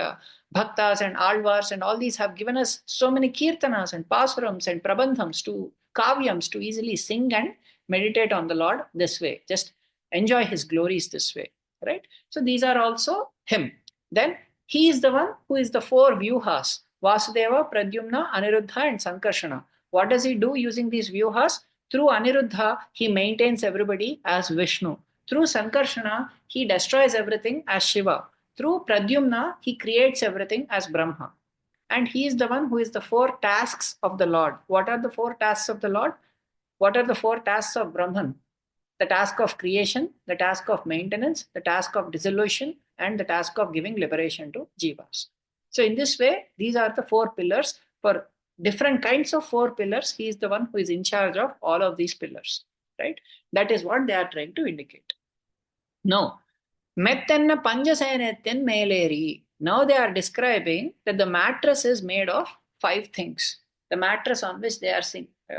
bhaktas and alvars and all these have given us so many kirtanas and pasurams and prabandhams to kavyams to easily sing and meditate on the Lord this way. Just enjoy his glories this way, right? So these are also him. Then he is the one who is the four vyuhas: Vasudeva, Pradyumna, Aniruddha, and Sankarshana. What does he do using these vyuhas? Through Aniruddha, he maintains everybody as Vishnu. Through Sankarshana, he destroys everything as Shiva. Through Pradyumna, he creates everything as Brahma. And he is the one who is the four tasks of the Lord. What are the four tasks of the Lord? What are the four tasks of Brahman? The task of creation, the task of maintenance, the task of dissolution, and the task of giving liberation to jivas. So in this way, these are the four pillars. For different kinds of four pillars, he is the one who is in charge of all of these pillars, right? That is what they are trying to indicate. Now, Mettenna Panjasayanetyan Meleri. Now they are describing that the mattress is made of 5 things. The mattress on which they are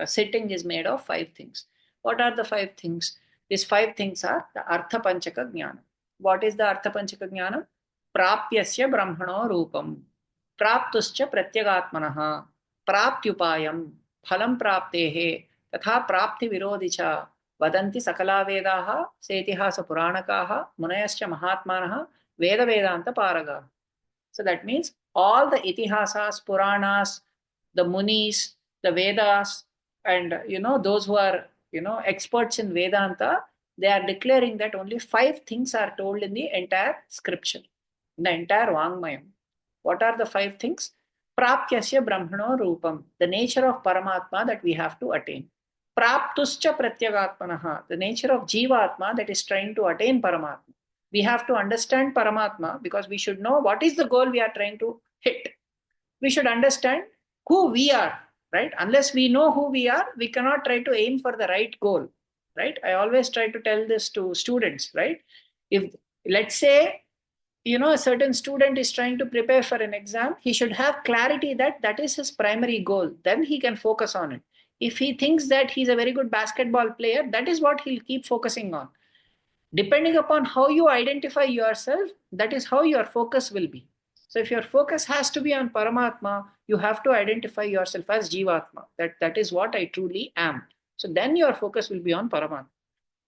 sitting is made of 5 things. What are the 5 things? These 5 things are the Artha Panchaka Jnana. What is the Artha Panchaka Jnana? Prapyasya Brahmano Rupam, Praptuscha Pratyagatmanaha, Praptyupayam, Phalam Praptehe, Tatha Prapti Virodhicha, Vadanti Sakala Vedaha, Setihasa Puranakaha, Munayascha Mahatmanaha, Veda Vedanta Paraga. So that means all the Itihasas, Puranas, the Munis, the Vedas, and those who are experts in Vedanta, they are declaring that only 5 things are told in the entire scripture, in the entire Vangmayam. What are the 5 things? Praptyasya Brahmano Rupam, the nature of Paramatma that we have to attain. Praptuscha Pratyagatmanaha, the nature of Jivatma that is trying to attain Paramatma. We have to understand Paramatma because we should know what is the goal we are trying to hit. We should understand who we are, right? Unless we know who we are, we cannot try to aim for the right goal, right? I always try to tell this to students, right? If, let's say, a certain student is trying to prepare for an exam, he should have clarity that that is his primary goal. Then he can focus on it. If he thinks that he's a very good basketball player, that is what he'll keep focusing on. Depending upon how you identify yourself, that is how your focus will be. So if your focus has to be on Paramatma, you have to identify yourself as Jivatma. That is what I truly am. So then your focus will be on Paramatma.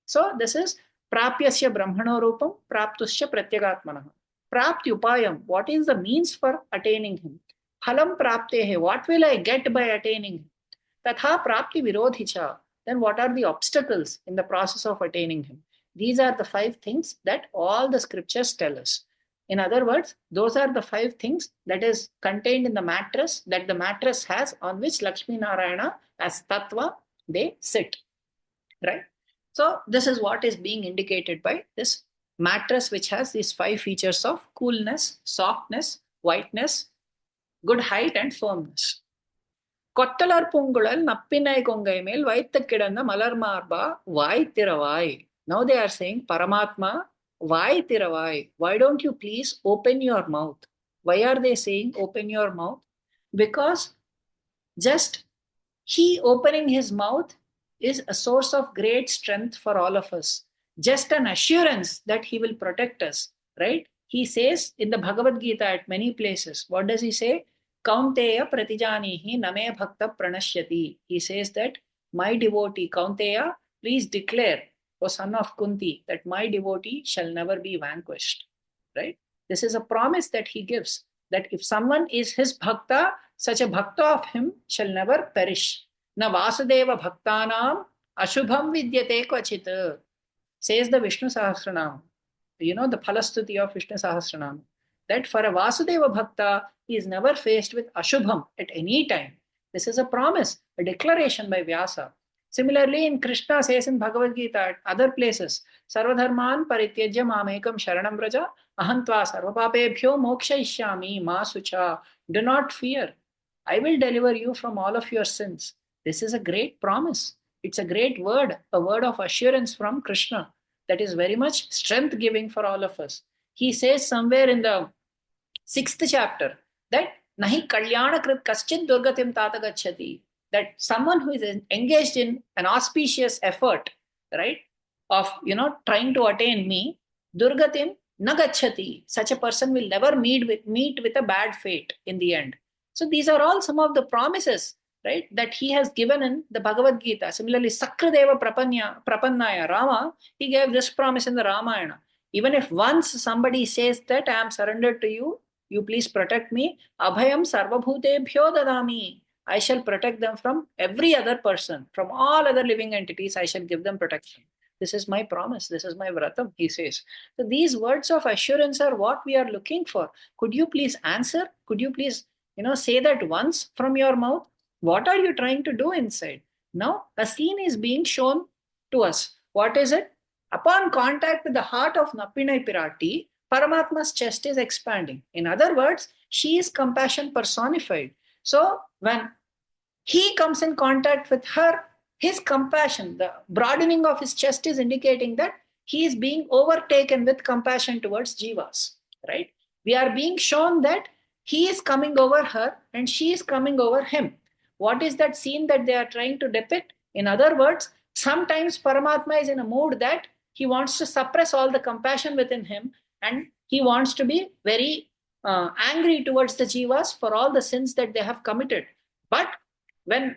So this is Prapyasya Brahmano Rupam, Praptusya Pratyagatmanaha. Praptyupayam, what is the means for attaining him? Phalam Praptehe, what will I get by attaining him? Tatha Prapti Virodhicha, then what are the obstacles in the process of attaining him? These are the 5 things that all the scriptures tell us. In other words, those are the 5 things that is contained in the mattress that the mattress has on which Lakshmi Narayana as Tattva, they sit, right? So this is what is being indicated by this mattress, which has these 5 features of coolness, softness, whiteness, good height, and firmness. Kottalar Pungulal Nappinnai Kongai Mel Vaitha Kidanna Malar Marba Vai Thiruppavai. Now they are saying, Paramatma, why Thiruppavai? Why don't you please open your mouth? Why are they saying open your mouth? Because just he opening his mouth is a source of great strength for all of us. Just an assurance that he will protect us, right? He says in the Bhagavad Gita at many places, what does he say? Kaunteya pratijanihi name bhakta pranashyati. He says that my devotee, Kaunteya, please declare, O son of Kunti, that my devotee shall never be vanquished, right? This is a promise that he gives, that if someone is his bhakta, such a bhakta of him shall never perish. Na Vasudeva bhaktanam ashubham vidyate kvachit, says the Vishnu Sahasranam. The Phalastuti of Vishnu Sahasranam. That for a Vasudeva bhakta, he is never faced with ashubham at any time. This is a promise, a declaration by Vyasa. Similarly, in Krishna says in Bhagavad Gita at other places, Sarvadharman parityajya mamekam sharanam vraja ahantva sarvapapebhyo mokshayishyami ma sucha. Do not fear. I will deliver you from all of your sins. This is a great promise. It's a great word, a word of assurance from Krishna that is very much strength giving for all of us. He says somewhere in the 6th chapter that nahi kalyana krit kaschit durgatim tata gacchati, that someone who is engaged in an auspicious effort, right, of trying to attain me, Durgatim nagachati. Such a person will never meet with a bad fate in the end. So these are all some of the promises, right, that he has given in the Bhagavad Gita. Similarly, Sakradeva Prapannaya, Rama, he gave this promise in the Ramayana. Even if once somebody says that I am surrendered to you, you please protect me. Abhayam sarvabhutebhyo dadami. I shall protect them from every other person, from all other living entities. I shall give them protection. This is my promise. This is my vratam, he says. So these words of assurance are what we are looking for. Could you please answer? Could you please, say that once from your mouth? What are you trying to do inside? Now, a scene is being shown to us. What is it? Upon contact with the heart of Nappinnai Piratti, Paramatma's chest is expanding. In other words, she is compassion personified. So when he comes in contact with her, his compassion, the broadening of his chest is indicating that he is being overtaken with compassion towards jivas, right? We are being shown that he is coming over her and she is coming over him. What is that scene that they are trying to depict? In other words, sometimes Paramatma is in a mood that he wants to suppress all the compassion within him and he wants to be very angry towards the jivas for all the sins that they have committed. But when,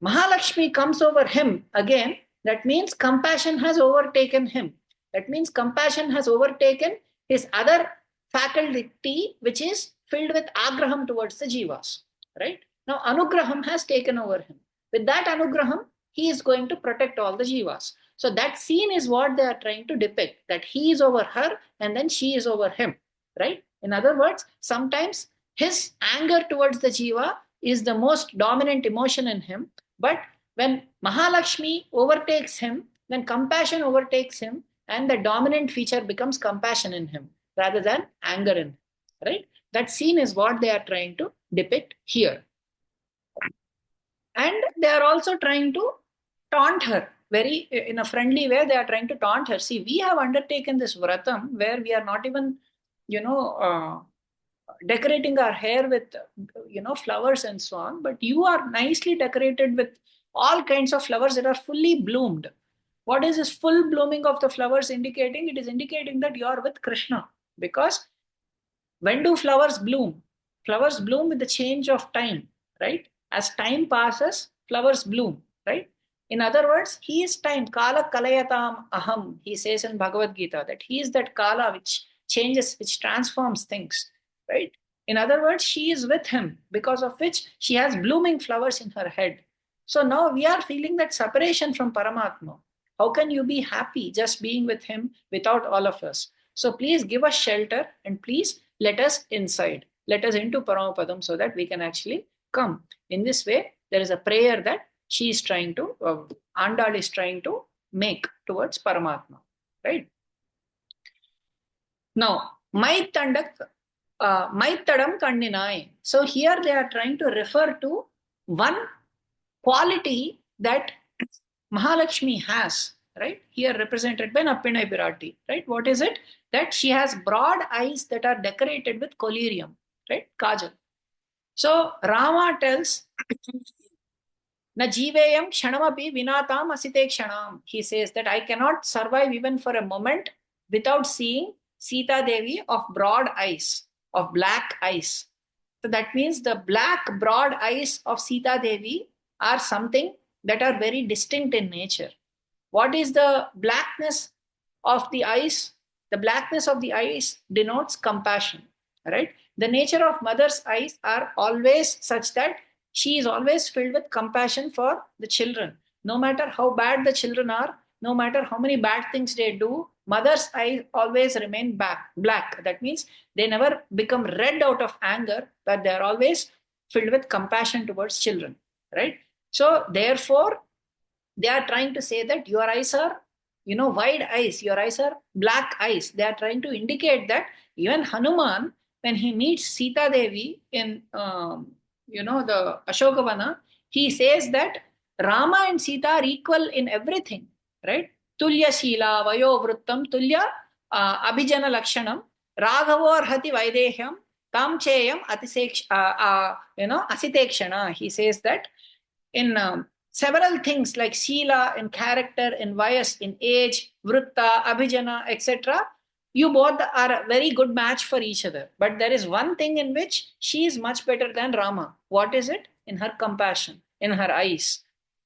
Maha Lakshmi comes over him again, that means compassion has overtaken him. That means compassion has overtaken his other faculty, which is filled with agraham towards the jivas, right? Now, anugraham has taken over him. With that anugraham, he is going to protect all the jivas. So that scene is what they are trying to depict, that he is over her and then she is over him, right? In other words, sometimes his anger towards the jiva is the most dominant emotion in him. But when Mahalakshmi overtakes him, then compassion overtakes him, and the dominant feature becomes compassion in him rather than anger in him, right? That scene is what they are trying to depict here. And they are also trying to taunt her very in a friendly way. They are trying to taunt her. See, we have undertaken this vratam where we are not even, decorating our hair with flowers and so on, but you are nicely decorated with all kinds of flowers that are fully bloomed. What is this full blooming of the flowers indicating? It is indicating that you are with Krishna, because when do flowers bloom? Flowers bloom with the change of time, right? As time passes, flowers bloom, right? In other words, he is time. Kala kalayatam aham, he says in Bhagavad Gita, that he is that kala which changes, which transforms things, right? In other words, she is with him, because of which she has blooming flowers in her head. So now we are feeling that separation from Paramatma. How can you be happy just being with him without all of us? So please give us shelter and please let us inside. Let us into Paramapadam so that we can actually come. In this way, there is a prayer that she is trying to, Andal is trying to make towards Paramatma, right? Now, Maitadam Kandinai. So here they are trying to refer to one quality that Mahalakshmi has, right? Here represented by Nappinnai Piratti, right? What is it? That she has broad eyes that are decorated with collyrium, right? Kajal. So Rama tells, Na jiveyam kshanamapi vinatam asite kshanam. He says that I cannot survive even for a moment without seeing Sita Devi of broad eyes, of black eyes. So that means the black broad eyes of Sita Devi are something that are very distinct in nature. What is the blackness of the eyes? The blackness of the eyes denotes compassion, right? The nature of mother's eyes are always such that she is always filled with compassion for the children. No matter how bad the children are, no matter how many bad things they do, mother's eyes always remain black. That means they never become red out of anger, but they are always filled with compassion towards children, right? So therefore, they are trying to say that your eyes are, wide eyes, your eyes are black eyes. They are trying to indicate that even Hanuman, when he meets Sita Devi in, the Ashokavana, he says that Rama and Sita are equal in everything, right? Tulya Shila, Vayo Vruttam, Tulya Abhijana Lakshanam, Raghavor Hati Vaidehyam, Tam Cheyam Asitekshana. He says that in several things like Sila in character, in Vayas, in age, Vritta, Abhijana, etc. You both are a very good match for each other. But there is one thing in which she is much better than Rama. What is it? In her compassion, in her eyes,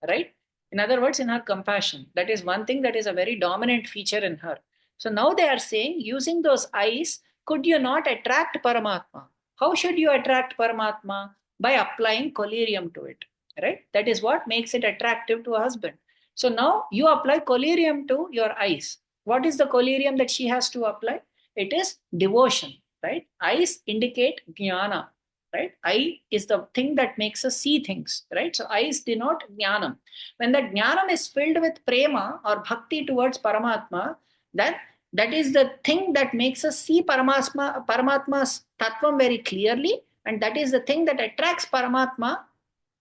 right? In other words, in her compassion. That is one thing that is a very dominant feature in her. So now they are saying, using those eyes, could you not attract Paramatma? How should you attract Paramatma? By applying collyrium to it, right? That is what makes it attractive to a husband. So now you apply collyrium to your eyes. What is the collyrium that she has to apply? It is devotion, right? Eyes indicate jnana, right? Eye is the thing that makes us see things, right? So eyes denote jnanam. When that jnanam is filled with prema or bhakti towards Paramatma, then that is the thing that makes us see Paramatma's tattvam very clearly, and that is the thing that attracts Paramatma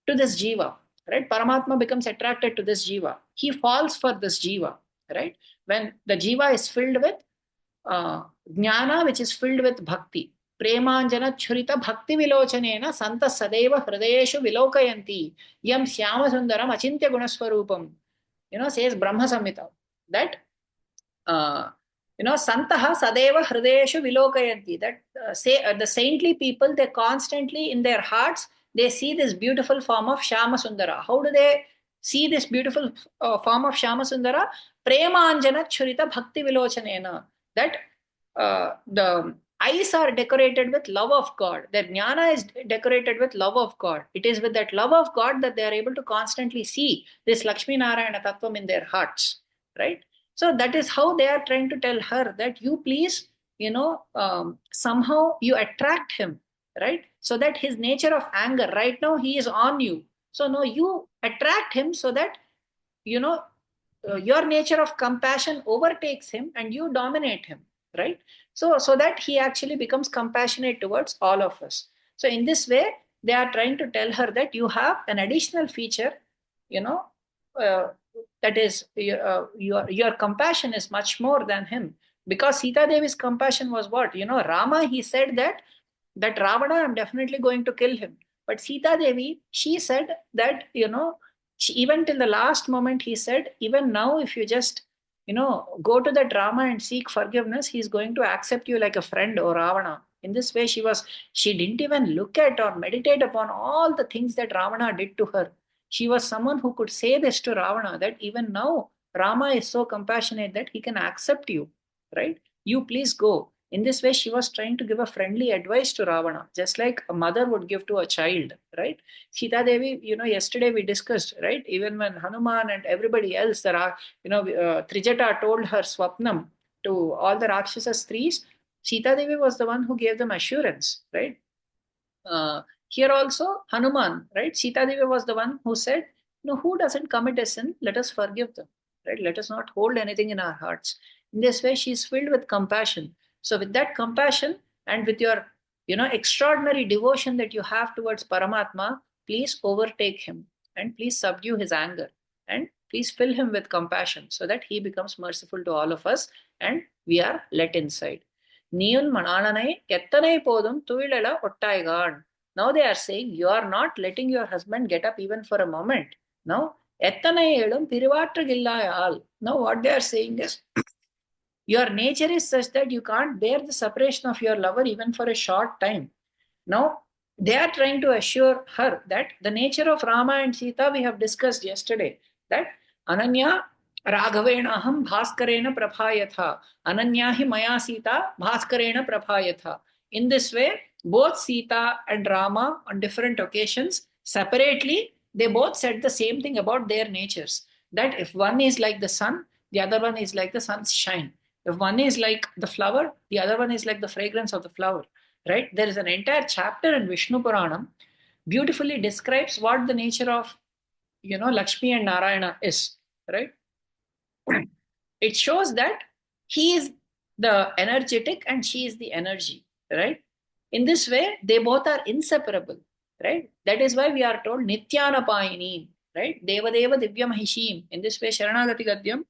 to this jiva, right? Paramatma becomes attracted to this jiva. He falls for this jiva, right? When the jiva is filled with jnana, which is filled with bhakti. Premanjana churita bhakti vilochanena santa sadeva hridayeshu vilokayanti yam syama sundaram achintya gunaswarupam. Says Brahma Samhita that santaha sadeva hridayeshu vilokayanti, that the saintly people, they constantly in their hearts they see this beautiful form of Shama Sundara. How do they see this beautiful form of Shama Sundara? Premanjana churita bhakti vilochanena, that the eyes are decorated with love of God. Their jnana is decorated with love of God. It is with that love of God that they are able to constantly see this Lakshmi Narayana Tattvam in their hearts, right? So that is how they are trying to tell her that you please, somehow you attract him, right? So that his nature of anger, right now he is on you. So no, you attract him so that, your nature of compassion overtakes him and you dominate him, right? So that he actually becomes compassionate towards all of us. So in this way, they are trying to tell her that you have an additional feature, you know, uh, that is your compassion is much more than him. Because Sita Devi's compassion was what? Rama, he said that Ravana, I'm definitely going to kill him. But Sita Devi, she said that, even till the last moment, he said, even now, if you just, go to that Rama and seek forgiveness, he's going to accept you like a friend, or Ravana. In this way, she didn't even look at or meditate upon all the things that Ravana did to her. She was someone who could say this to Ravana, that even now, Rama is so compassionate that he can accept you, right? You please go. In this way, she was trying to give a friendly advice to Ravana, just like a mother would give to a child, right? Sita Devi, yesterday we discussed, right? Even when Hanuman and everybody else, Trijata told her Swapnam to all the Rakshasa Stris, Sita Devi was the one who gave them assurance, right? Here also, Hanuman, right? Sita Devi was the one who said, who doesn't commit a sin, let us forgive them, right? Let us not hold anything in our hearts. In this way, she is filled with compassion. So with that compassion and with your, extraordinary devotion that you have towards Paramatma, please overtake him and please subdue his anger and please fill him with compassion so that he becomes merciful to all of us and we are let inside. Neon Mananai Kettanai Podum Tuilala Ottaigan. Now they are saying you are not letting your husband get up even for a moment. Now, Ettanai Edum Pirivatragillayal. Now what they are saying is your nature is such that you can't bear the separation of your lover even for a short time. Now, they are trying to assure her that the nature of Rama and Sita we have discussed yesterday, that Ananya Raghavena aham bhaskarena prabhayatha. Ananya hi maya Sita bhaskarena prabhayatha. In this way, both Sita and Rama on different occasions, separately, they both said the same thing about their natures. That if one is like the sun, the other one is like the sun's shine. If one is like the flower, the other one is like the fragrance of the flower, right? There is an entire chapter in Vishnu Puranam beautifully describes what the nature of, Lakshmi and Narayana is, right? It shows that he is the energetic and she is the energy, right? In this way, they both are inseparable, right? That is why we are told Nityanapayini, right? Devadeva Divya Mahishim. In this way, Sharanagati Gadyam,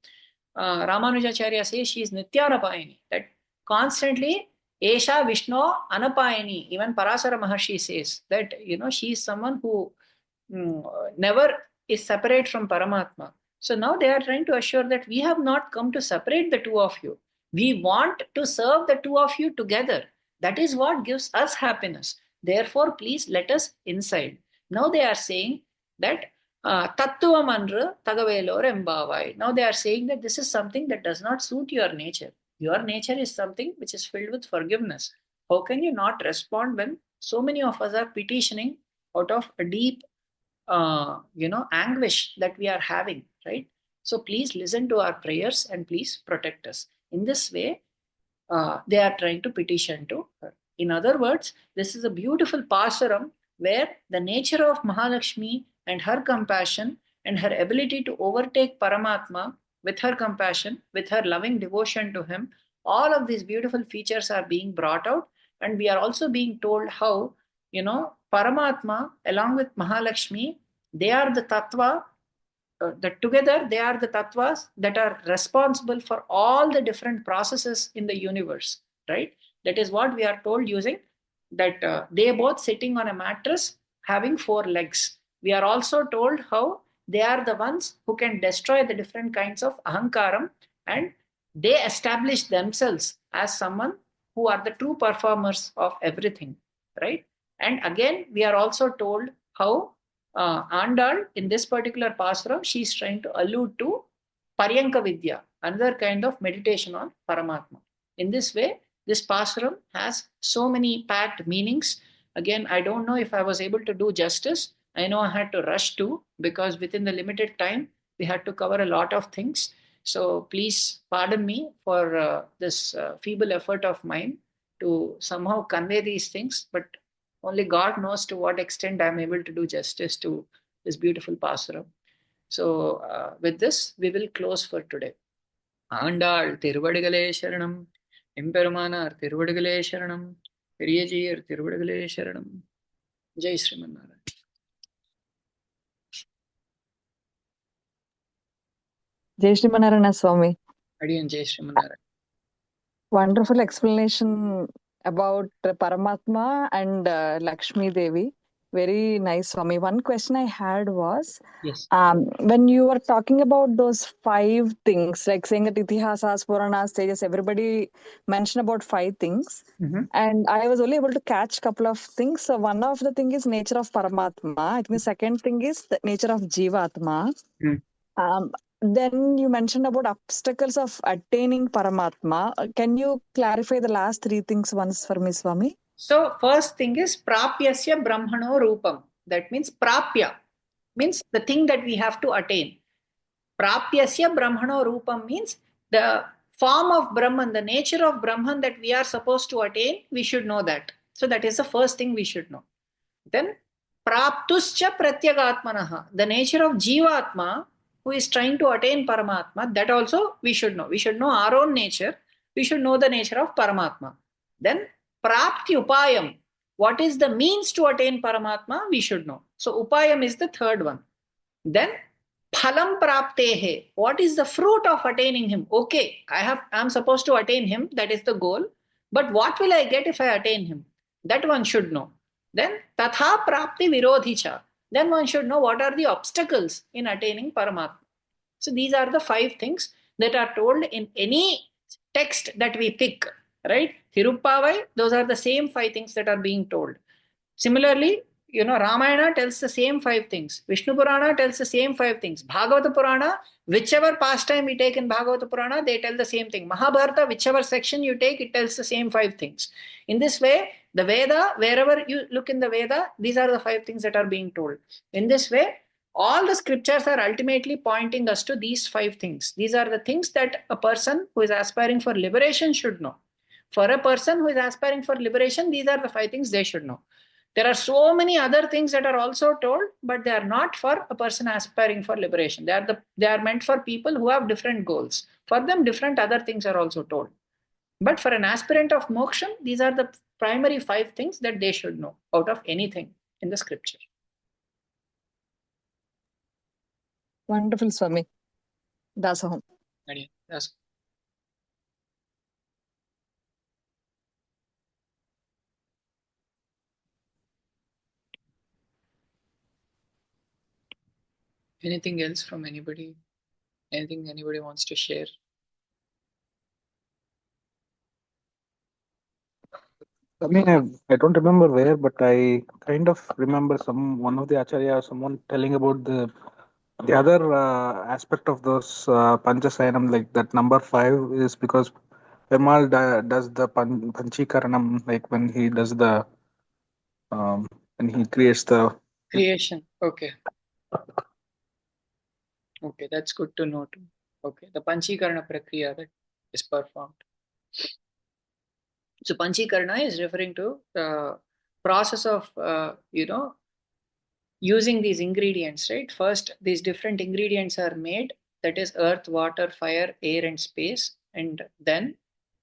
Ramanujacharya says she is Nityanapayini, that constantly Esha Vishnu Anapayini. Even Parasara Maharshi says that, she is someone who never is separate from Paramatma. So now they are trying to assure that we have not come to separate the two of you. We want to serve the two of you together. That is what gives us happiness. Therefore, please let us inside. Now they are saying that Tattvamanru Tagavelor Embavai. Now they are saying that this is something that does not suit your nature. Your nature is something which is filled with forgiveness. How can you not respond when so many of us are petitioning out of a deep anguish that we are having, right? So please listen to our prayers and please protect us. In this way, they are trying to petition to her. In other words, this is a beautiful Pasuram where the nature of Mahalakshmi and her compassion and her ability to overtake Paramatma with her compassion, with her loving devotion to him, all of these beautiful features are being brought out. And we are also being told how, Paramatma along with Mahalakshmi, they are the tattva that together they are the tattvas that are responsible for all the different processes in the universe, right? That is what we are told using that they both sitting on a mattress having four legs. We are also told how they are the ones who can destroy the different kinds of ahankaram, and they establish themselves as someone who are the true performers of everything, right? And again, we are also told how Andal, in this particular Pasuram, she is trying to allude to Paryanka Vidya, another kind of meditation on Paramatma. In this way, this Pasuram has so many packed meanings. Again, I don't know if I was able to do justice. I know I had to rush too, because within the limited time, we had to cover a lot of things. So please pardon me for this feeble effort of mine to somehow convey these things. But only God knows to what extent I'm able to do justice to this beautiful Pasuram. So, with this, we will close for today. Andal Tiruvadagale Sharanam, Imperumanar Tiruvadagale Sharanam, Periyajiyar Tiruvadagale Sharanam. Jai Sriman Narayan.
Jai Srimanarayana Swami.
Adiyan Jai Sriman Narayan.
Wonderful explanation about Paramatma and Lakshmi Devi. Very nice, Swami. One question I had was,
Yes.
when you were talking about those 5 things, like saying that Itihasas, Puranas, Tejas, everybody mentioned about 5 things. And I was only able to catch a couple of things. So one of the thing is nature of Paramatma. I think the second thing is the nature of Jivatma. Then you mentioned about obstacles of attaining Paramatma. Can you clarify the last 3 things once for me, Swami?
So, first thing is Prapyasya Brahmano Rupam. That means Prapya, means the thing that we have to attain. Prapyasya Brahmano Rupam means the form of Brahman, the nature of Brahman that we are supposed to attain, we should know that. So that is the first thing we should know. Then Praptuscha Pratyagatmanaha, the nature of Jivatma who is trying to attain Paramatma, that also we should know. We should know our own nature. We should know the nature of Paramatma. Then Prapti Upayam, what is the means to attain Paramatma, we should know. So Upayam is the third one. Then Phalam Praptehe, what is the fruit of attaining him? Okay, I'm supposed to attain him, that is the goal. But what will I get if I attain him? That one should know. Then Tatha Prapti Virodhicha, then one should know what are the obstacles in attaining Paramatma. So these are the 5 things that are told in any text that we pick, right? Thiruppavai, those are the same 5 things that are being told. Similarly, Ramayana tells the same 5 things. Vishnu Purana tells the same 5 things. Bhagavata Purana, whichever pastime we take in Bhagavata Purana, they tell the same thing. Mahabharata, whichever section you take, it tells the same 5 things. In this way, the Veda, wherever you look in the Veda, these are the 5 things that are being told. In this way, all the scriptures are ultimately pointing us to these 5 things. These are the things that a person who is aspiring for liberation should know. For a person who is aspiring for liberation, these are the 5 things they should know. There are so many other things that are also told, but they are not for a person aspiring for liberation. They are meant for people who have different goals. For them, different other things are also told. But for an aspirant of moksha, these are the primary 5 things that they should know out of anything in the scripture.
Wonderful, Swami. Dasaham.
Yes. Anything else from anybody? Anything anybody wants to share?
I mean, I don't remember where, but I kind of remember one of the acharya, someone telling about the other aspect of those panchasayanam, like that number 5 is because Pemal does the panchikaranam, like when he creates the
Creation. Okay. Okay, that's good to know too. Okay, the Panchikarana Prakriya that is performed. So Panchikarana is referring to the process of using these ingredients, right? First, these different ingredients are made, that is earth, water, fire, air, and space. And then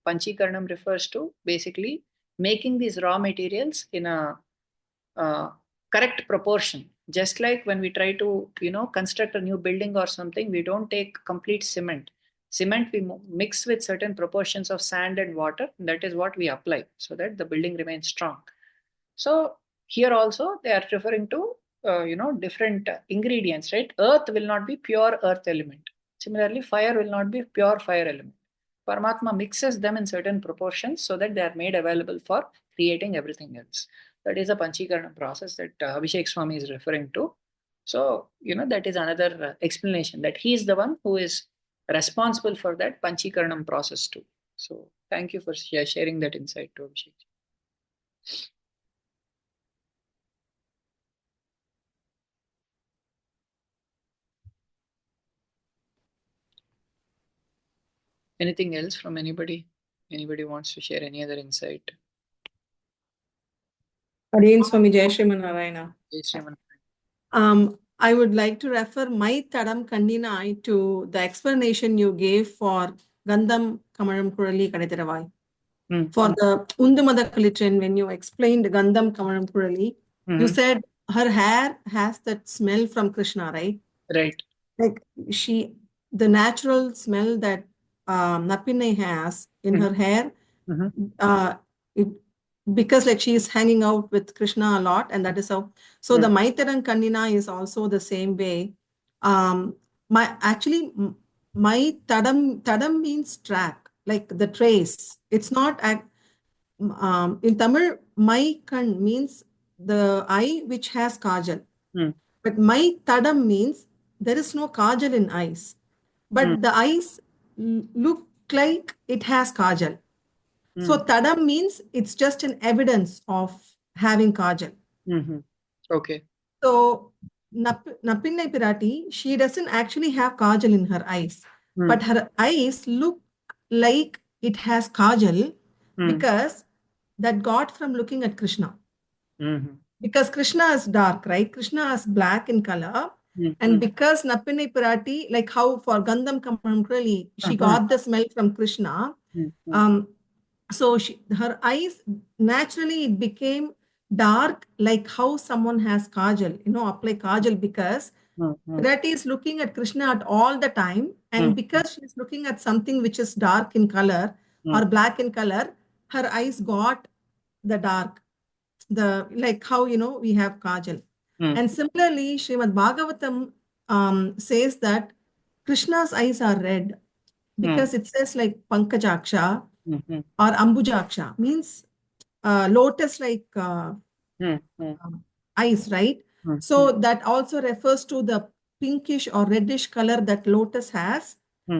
Panchikaranam refers to basically making these raw materials in a correct proportion. Just like when we try to, construct a new building or something, we don't take complete cement. Cement we mix with certain proportions of sand and water. That is what we apply so that the building remains strong. So here also they are referring to different ingredients, right? Earth will not be pure earth element. Similarly, fire will not be pure fire element. Paramatma mixes them in certain proportions so that they are made available for creating everything else. That is a Panchikarana process that Abhishek Swami is referring to. So, that is another explanation that he is the one who is responsible for that Panchikaranam process too. So, thank you for sharing that insight to Abhishek. Anything else from anybody? Anybody wants to share any other insight?
Again, Swami Jai Shriman Narayana.
Jai Shriman.
I would like to refer my Tadam Kandinai to the explanation you gave for Gandham Kamaram Kurali Kadithiravai. For the Undumada Kalitrin, when you explained Gandham Kamaram Kurali, you said her hair has that smell from Krishna, right?
Right.
Like the natural smell that Nappinnai has in her hair, because like she is hanging out with Krishna a lot, and that is how. So the Maitaran Kannina is also the same way. My Tadam means track, like the trace. It's not in Tamil. My kan means the eye which has kajal, but my Tadam means there is no kajal in eyes, but the eyes look like it has kajal. So Tadam means it's just an evidence of having kajal.
Okay.
So Nappinnai Piratti, she doesn't actually have kajal in her eyes, but her eyes look like it has kajal because that got from looking at Krishna. Because Krishna is dark, right? Krishna is black in color. And because Nappinnai Piratti, like how for Gandham Kamaram she got the smell from Krishna. So her eyes, naturally it became dark, like how someone has kajal, apply kajal, because Piratti is looking at Krishna at all the time. And because she's looking at something which is dark in color or black in color, her eyes got the dark, like how, we have kajal. And similarly, Srimad Bhagavatam says that Krishna's eyes are red because it says like Pankajaksha or Ambujaksha, means lotus like eyes, right? So that also refers to the pinkish or reddish color that lotus has.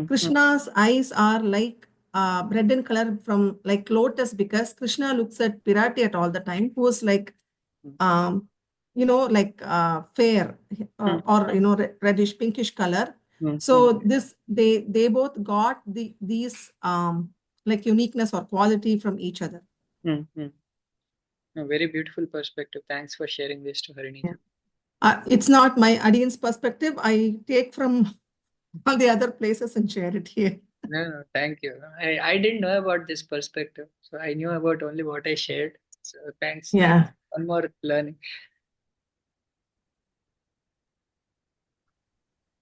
Krishna's eyes are like red in color from like lotus, because Krishna looks at Piratti at all the time, who is like like fair or reddish pinkish color. So this they both got these like uniqueness or quality from each other.
A very beautiful perspective. Thanks for sharing this to Harini.
It's not my audience perspective. I take from all the other places and share it here.
No, thank you. I didn't know about this perspective. So I knew about only what I shared. So thanks.
Yeah.
One more learning.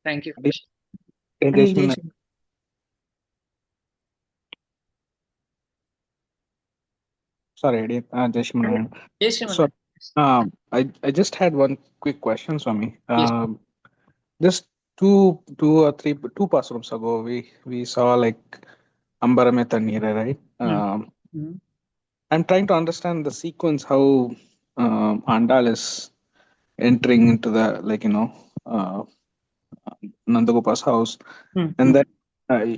Thank you.
Sorry, Jeshman.
Yes,
So, I just had one quick question, Swami.
Yes.
Just two pasrams ago, we saw like Ambarame Tannire, right? I'm trying to understand the sequence, how Andal is entering into the, like, uh, Nandagopa's house, and then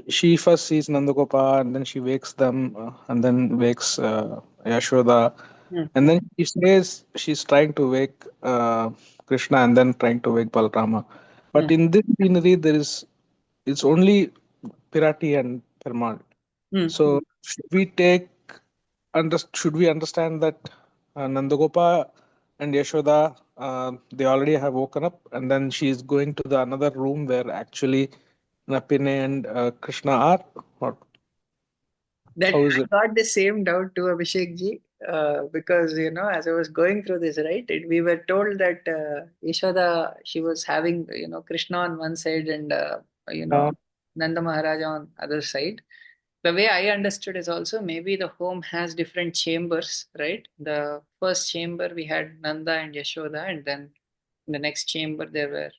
she first sees Nandagopa, and then she wakes them, and then wakes Yashoda, and then she says she's trying to wake Krishna, and then trying to wake Balarama. But in this scenery, it's only Piratti and Perumal. So should we understand that Nandagopa and Yashoda, they already have woken up, and then she's going to the another room where actually Nappinnai and Krishna are? Or
That
how is
I
it?
got the same doubt too, Abhishek ji, because as I was going through this, right, we were told that Yashoda, she was having Krishna on one side and Nanda Maharaja on other side. The way I understood is also maybe the home has different chambers, right? The first chamber we had Nanda and Yashoda, and then in the next chamber there were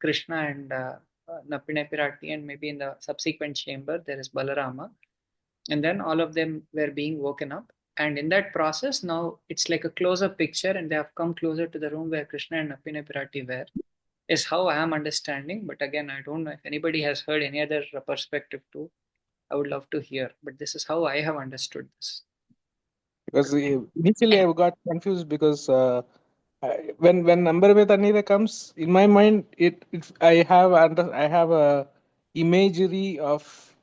Krishna and Nappinnai Piratti, and maybe in the subsequent chamber there is Balarama, and then all of them were being woken up. And in that process, now it's like a close-up picture, and they have come closer to the room where Krishna and Nappinnai Piratti were. Is how I am understanding. But again, I don't know if anybody has heard any other perspective too. I would love to hear. But this is how I have understood this.
Because initially I got confused because when Ambarame Tannire comes in my mind, I have a imagery of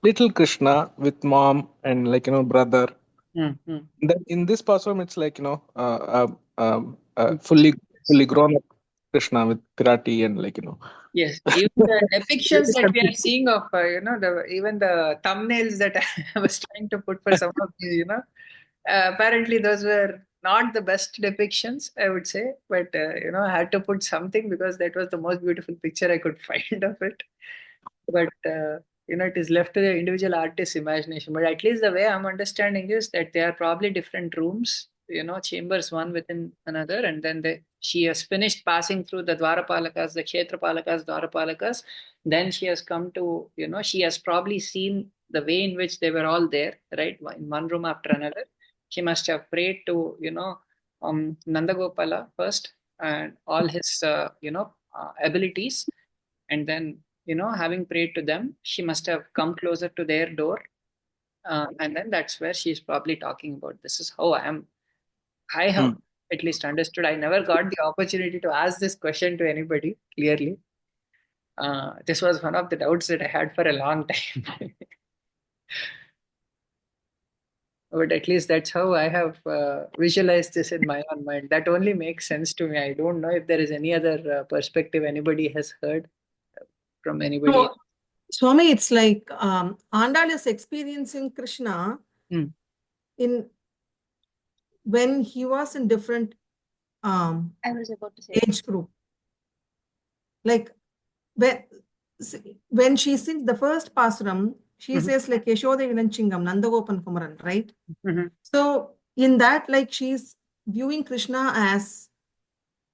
little Krishna with mom and, like, brother. Then in this passaram, it's like, fully grown up Krishna with Piratti and, like,
Yes, even the depictions that we are seeing of even the thumbnails that I was trying to put for some of these, apparently those were not the best depictions, I would say, but I had to put something because that was the most beautiful picture I could find of it. But it is left to the individual artist's imagination. But at least the way I'm understanding is that they are probably different rooms, chambers one within another, and then she has finished passing through the Dwarapalakas, the Kshetrapalakas, Dwarapalakas. Then she has come to, she has probably seen the way in which they were all there, right, in one room after another. She must have prayed to, Nandagopala first and all his, abilities, and then having prayed to them, she must have come closer to their door, and then that's where she's probably talking about. This is how I have at least understood. I never got the opportunity to ask this question to anybody clearly. This was one of the doubts that I had for a long time. But at least that's how I have visualized this in my own mind. That only makes sense to me. I don't know if there is any other perspective anybody has heard from anybody.
So, Swami, it's like Andal is experiencing Krishna in when he was in different
I was about to say
age group. Like when she sings the first Pasuram, she says like Yashoda Vilanchingam, Nandagopan Kumaran, right? So in that, like she's viewing Krishna as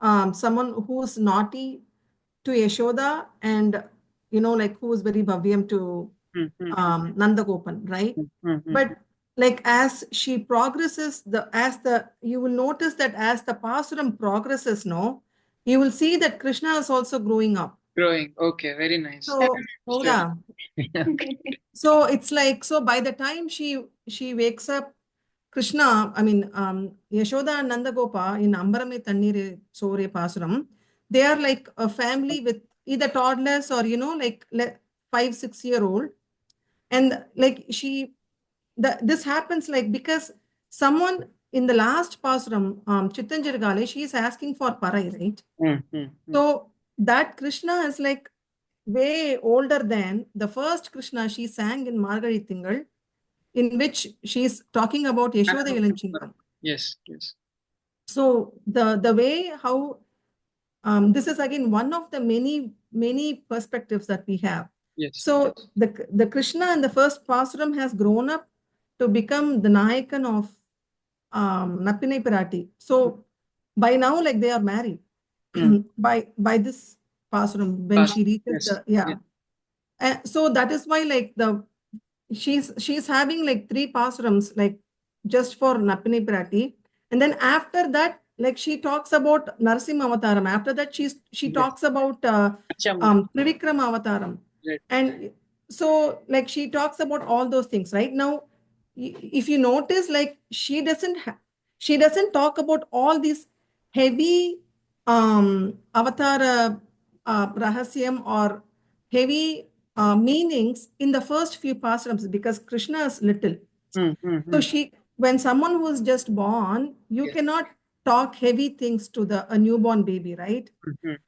someone who's naughty to Yashoda and like who is very bhavyam to Nandagopan, right? But like as she progresses, you will notice that as the Pasuram progresses, you will see that Krishna is also growing up.
Growing, okay, very nice.
So yeah. So it's like, so by the time she wakes up, Krishna, I mean, Yashoda and Nandagopa in Ambarame Tannire Sore Pasuram, they are like a family with either toddlers or, like 5-6 year old. And like this happens like because someone in the last Pasuram, Chittanjirgale, she is asking for Parai, right? So that Krishna is like way older than the first Krishna she sang in Margari Tingal, in which she's talking about Yashoda Vilanchingam.
Yes, yes.
So the way how this is again one of the many perspectives that we have.
Yes.
So the Krishna in the first Pasuram has grown up to become the Nayakan of Nappinnai Piratti. So by now, like they are married. by this Pasuram when she reaches
Yes.
the so that is why like she's having like 3 Pasurams like just for Nappinnai Piratti, and then after that like she talks about Narasimha Avataram. After that she talks about Trivikrama Avataram, and so like she talks about all those things. Right now, if you notice, like she doesn't talk about all these heavy avatara rahasyam or heavy meanings in the first few pasrams, because Krishna is little. So when someone who is just born, you cannot talk heavy things to a newborn baby, right?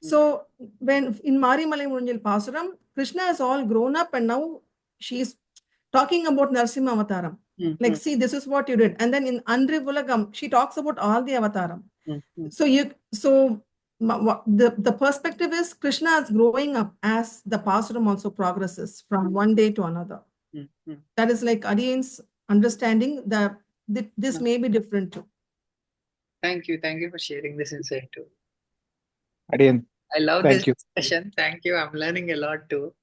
So when in Marimalai Munjil Pasuram, Krishna is all grown up and now she's talking about Narasimha Avataram. Like, see, this is what you did. And then in Andre Vulagam, she talks about all the Avataram. So the perspective is Krishna is growing up as the Pasuram also progresses from one day to another. That is like Adiyan's understanding that this may be different too.
Thank you for sharing this insight too.
Adiyan,
I love
thank
this
you.
discussion. Thank you. I'm learning a lot too.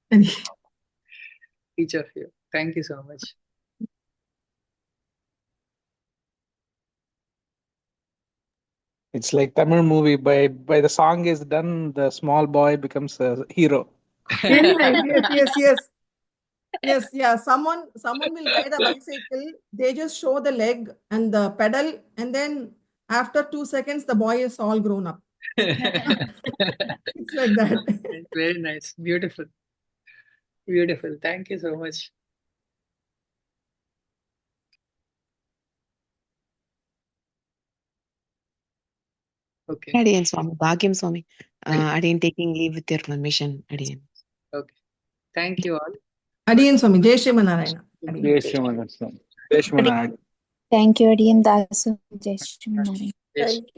Each of you. Thank you so much.
It's like Tamil movie. By the song is done, the small boy becomes a hero.
Yes. Yeah. Someone will ride a bicycle. They just show the leg and the pedal, and then after 2 seconds, the boy is all grown up. It's like that.
Very nice. Beautiful. Thank you so much. Okay.
Adiyan Swami, Bhagyam Swami. Adiyan taking leave with your permission, Adiyan.
Okay. Thank you all.
Adiyan Swami, Jai Shri Narayana.
Jai Shri Narayana.
Thank you, Adiyan Dasu. Jai Shri Narayana.
Thank you.